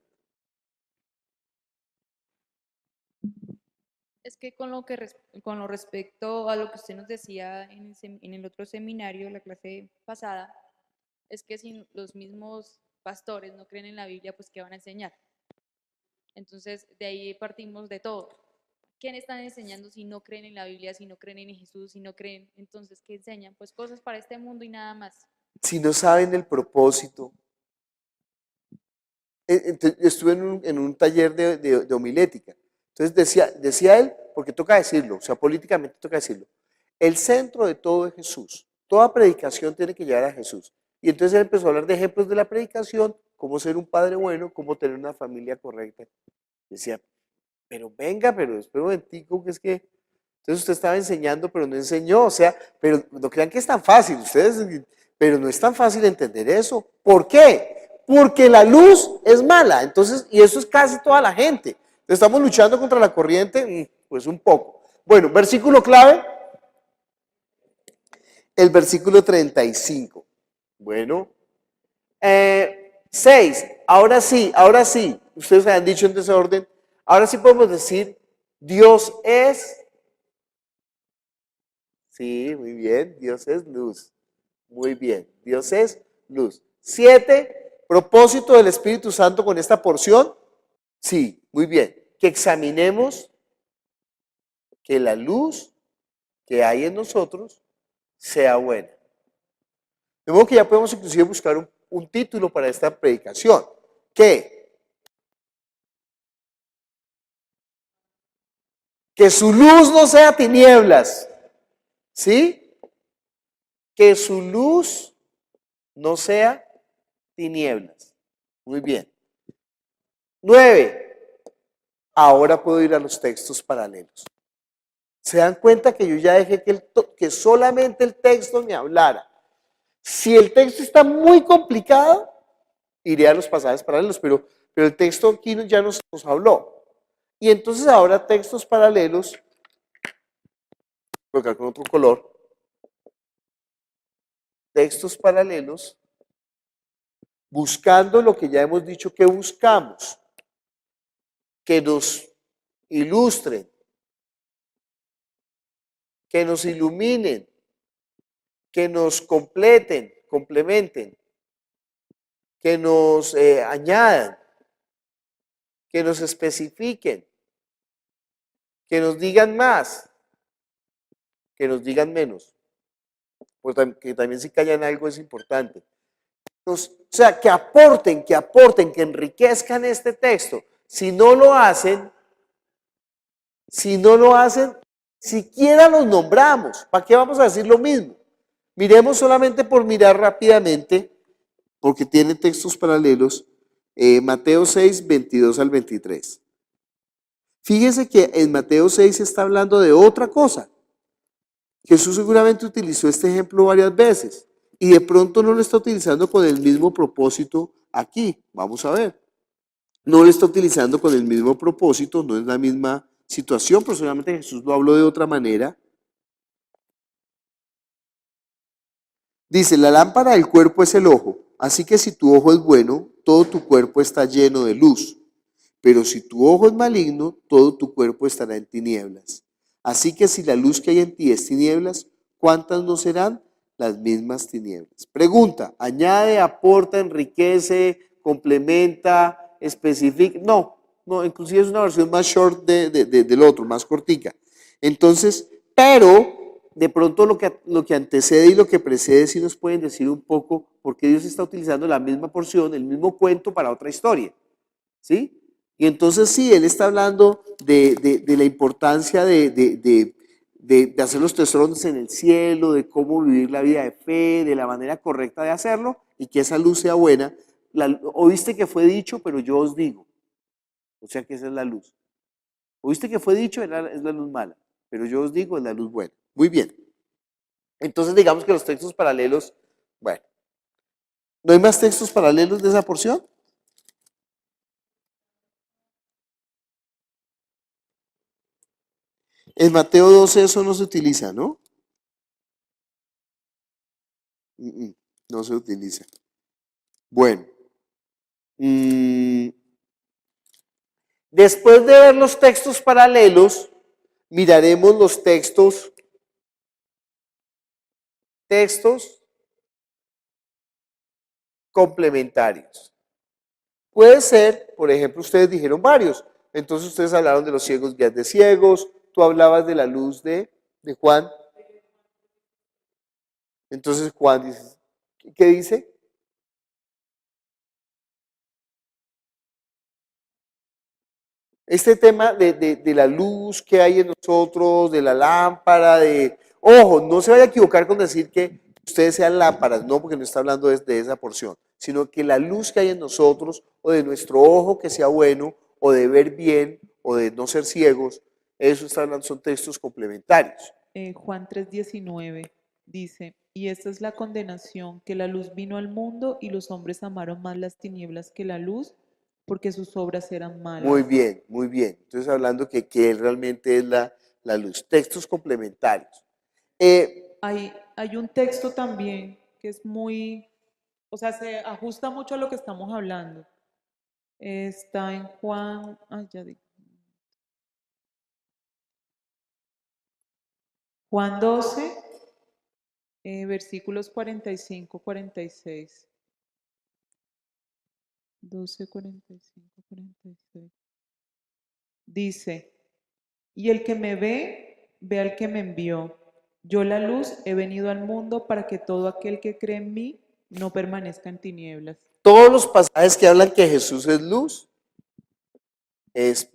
Es que con lo respecto a lo que usted nos decía en el otro seminario, la clase pasada, es que si los mismos pastores no creen en la Biblia, pues ¿qué van a enseñar? Entonces, de ahí partimos de todo. ¿Quién están enseñando si no creen en la Biblia, si no creen en Jesús, si no creen? Entonces, ¿qué enseñan? Pues cosas para este mundo y nada más.
Si no saben el propósito. Estuve en un taller de homilética. Entonces decía él, porque toca decirlo, o sea, políticamente toca decirlo, el centro de todo es Jesús. Toda predicación tiene que llegar a Jesús. Y entonces él empezó a hablar de ejemplos de la predicación, cómo ser un padre bueno, cómo tener una familia correcta. Decía, pero venga, pero espera un momentico, que es que... Entonces usted estaba enseñando, pero no enseñó, o sea, pero no crean que es tan fácil, pero no es tan fácil entender eso. ¿Por qué? Porque la luz es mala, entonces, y eso es casi toda la gente. ¿Estamos luchando contra la corriente? Pues un poco. Bueno, versículo clave, el versículo 35. Bueno, 6, ahora sí, ustedes han dicho en desorden, ahora sí podemos decir, Dios es... Sí, muy bien, Dios es luz. Muy bien, Dios es luz. 7, propósito del Espíritu Santo con esta porción. Sí, muy bien. Que examinemos que la luz que hay en nosotros sea buena. De modo que ya podemos inclusive buscar un título para esta predicación. ¿Qué? Que su luz no sea tinieblas. ¿Sí? Que su luz no sea tinieblas. Muy bien. 9. Ahora puedo ir a los textos paralelos. ¿Se dan cuenta que yo ya dejé que solamente el texto me hablara? Si el texto está muy complicado, iré a los pasajes paralelos, pero el texto aquí ya nos habló. Y entonces ahora textos paralelos, colocar con otro color, textos paralelos, buscando lo que ya hemos dicho que buscamos, que nos ilustren, que nos iluminen, que nos completen complementen, que nos añadan, que nos especifiquen, que nos digan más, que nos digan menos, que también si callan algo es importante. O sea, que aporten, que enriquezcan este texto. Si no lo hacen, siquiera los nombramos. ¿Para qué vamos a decir lo mismo? Miremos solamente por mirar rápidamente, porque tiene textos paralelos, Mateo 6, 22 al 23. Fíjese que en Mateo 6 se está hablando de otra cosa. Jesús seguramente utilizó este ejemplo varias veces y de pronto no lo está utilizando con el mismo propósito aquí. Vamos a ver. No lo está utilizando con el mismo propósito, no es la misma situación, pero seguramente Jesús lo habló de otra manera. Dice, la lámpara del cuerpo es el ojo, así que si tu ojo es bueno, todo tu cuerpo está lleno de luz. Pero si tu ojo es maligno, todo tu cuerpo estará en tinieblas. Así que si la luz que hay en ti es tinieblas, ¿cuántas no serán? Las mismas tinieblas. Pregunta, ¿añade, aporta, enriquece, complementa, especifica? No, inclusive es una versión más short del otro, más cortica. Entonces, pero de pronto lo que antecede y lo que precede sí nos pueden decir un poco por qué Dios está utilizando la misma porción, el mismo cuento para otra historia. ¿Sí? Y entonces sí, él está hablando de la importancia de hacer los tesoros en el cielo, de cómo vivir la vida de fe, de la manera correcta de hacerlo y que esa luz sea buena. Oíste que fue dicho, pero yo os digo. O sea que esa es la luz. Oíste que fue dicho, es la luz mala, pero yo os digo, es la luz buena. Muy bien. Entonces digamos que los textos paralelos, bueno, ¿no hay más textos paralelos de esa porción? En Mateo 12 eso no se utiliza, ¿no? No se utiliza. Bueno. Después de ver los textos paralelos, miraremos los textos complementarios. Puede ser, por ejemplo, ustedes dijeron varios. Entonces ustedes hablaron de los ciegos, guías de ciegos. Tú hablabas de la luz de Juan. Entonces Juan dice, ¿qué dice? Este tema de la luz que hay en nosotros, de la lámpara, Ojo, no se vaya a equivocar con decir que ustedes sean lámparas, no, porque no está hablando de esa porción, sino que la luz que hay en nosotros, o de nuestro ojo que sea bueno, o de ver bien, o de no ser ciegos, eso está hablando, son textos complementarios.
Juan 3:19 dice, y esta es la condenación, que la luz vino al mundo y los hombres amaron más las tinieblas que la luz, porque sus obras eran malas.
Muy bien, muy bien. Entonces hablando que Él realmente es la luz. Textos complementarios.
Hay un texto también que es muy, o sea, se ajusta mucho a lo que estamos hablando. Está en Juan, Juan 12, versículos 45, 46. 12, 45, 46. Dice, y el que me ve, ve al que me envió. Yo la luz he venido al mundo para que todo aquel que cree en mí no permanezca en tinieblas.
Todos los pasajes que hablan que Jesús es luz, es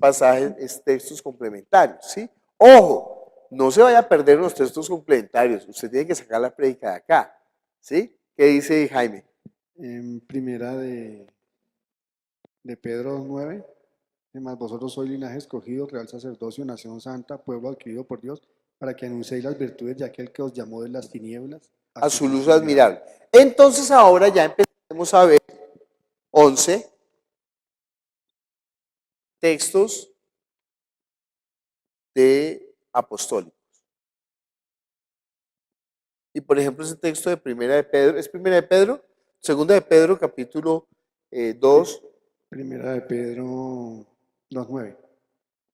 textos complementarios, ¿sí? Ojo, no se vaya a perder los textos complementarios, usted tiene que sacar la prédica de acá, ¿sí? ¿Qué dice Jaime?
En primera de Pedro 2:9, además vosotros sois linaje escogido, real sacerdocio, nación santa, pueblo adquirido por Dios, para que anunciéis las virtudes de aquel que os llamó de las tinieblas
a su luz admirable. Entonces ahora ya empezamos a ver 11 textos de apostólicos. Y por ejemplo ese texto de Primera de Pedro, ¿es Primera de Pedro? Segunda de Pedro, capítulo 2.
Primera de Pedro 2:9.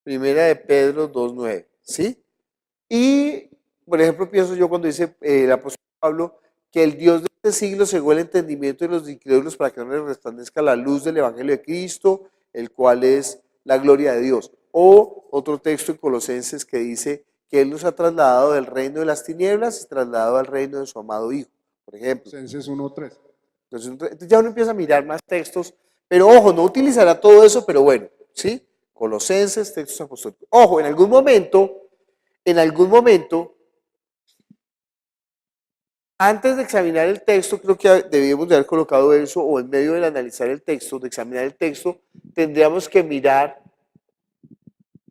Primera de Pedro 2:9, ¿sí? Y, por ejemplo, pienso yo cuando dice el apóstol Pablo que el Dios de este siglo cegó el entendimiento de los incrédulos para que no les resplandezca la luz del Evangelio de Cristo, el cual es la gloria de Dios. O otro texto en Colosenses que dice que Él nos ha trasladado del reino de las tinieblas y trasladado al reino de su amado Hijo, por ejemplo.
Colosenses 1:3.
Entonces ya uno empieza a mirar más textos, pero ojo, no utilizará todo eso, pero bueno, ¿sí? Colosenses, textos apostólicos. Ojo, en algún momento, antes de examinar el texto, creo que debíamos de haber colocado eso, o en medio de analizar el texto, de examinar el texto, tendríamos que mirar,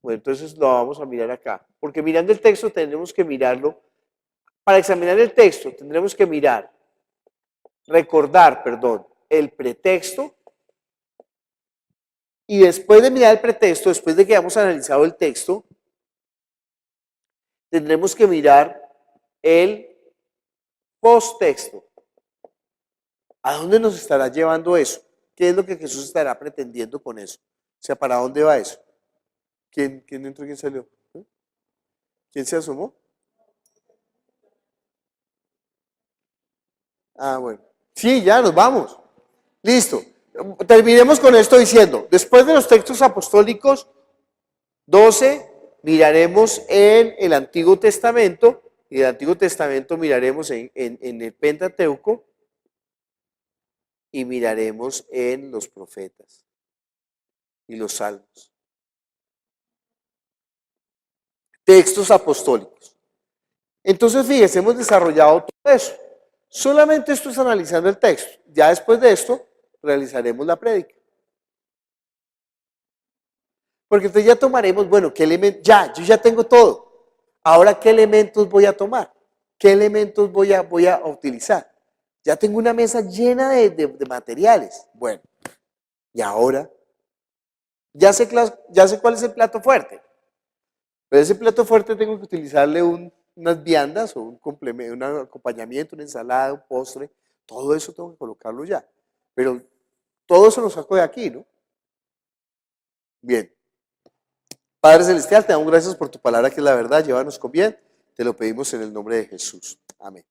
bueno, entonces lo vamos a mirar acá, porque mirando el texto tendremos que mirarlo, para examinar el texto tendremos que recordar, el pretexto, y después de mirar el pretexto, después de que hayamos analizado el texto, tendremos que mirar el posttexto. ¿A dónde nos estará llevando eso? ¿Qué es lo que Jesús estará pretendiendo con eso? O sea, ¿para dónde va eso? ¿Quién entró y quién salió? ¿Quién se asomó? Ah, bueno. Sí, ya nos vamos. Listo. Terminemos con esto diciendo, después de los textos apostólicos 12, miraremos en el Antiguo Testamento, y del Antiguo Testamento miraremos en el Pentateuco, y miraremos en los profetas y los salmos. Textos apostólicos. Entonces, fíjense, hemos desarrollado todo eso. Solamente esto es analizando el texto. Ya después de esto, realizaremos la prédica. Porque entonces ya tomaremos, bueno, ¿qué elementos? Yo ya tengo todo. Ahora, ¿qué elementos voy a tomar? ¿Qué elementos voy a utilizar? Ya tengo una mesa llena de materiales. Bueno, y ahora, ya sé cuál es el plato fuerte. Pero ese plato fuerte tengo que utilizarle unas viandas o un complemento, un acompañamiento, una ensalada, un postre. Todo eso tengo que colocarlo ya. Pero todo eso lo saco de aquí, ¿no? Bien. Padre Celestial, te damos gracias por tu palabra que es la verdad. Llévanos con bien. Te lo pedimos en el nombre de Jesús. Amén.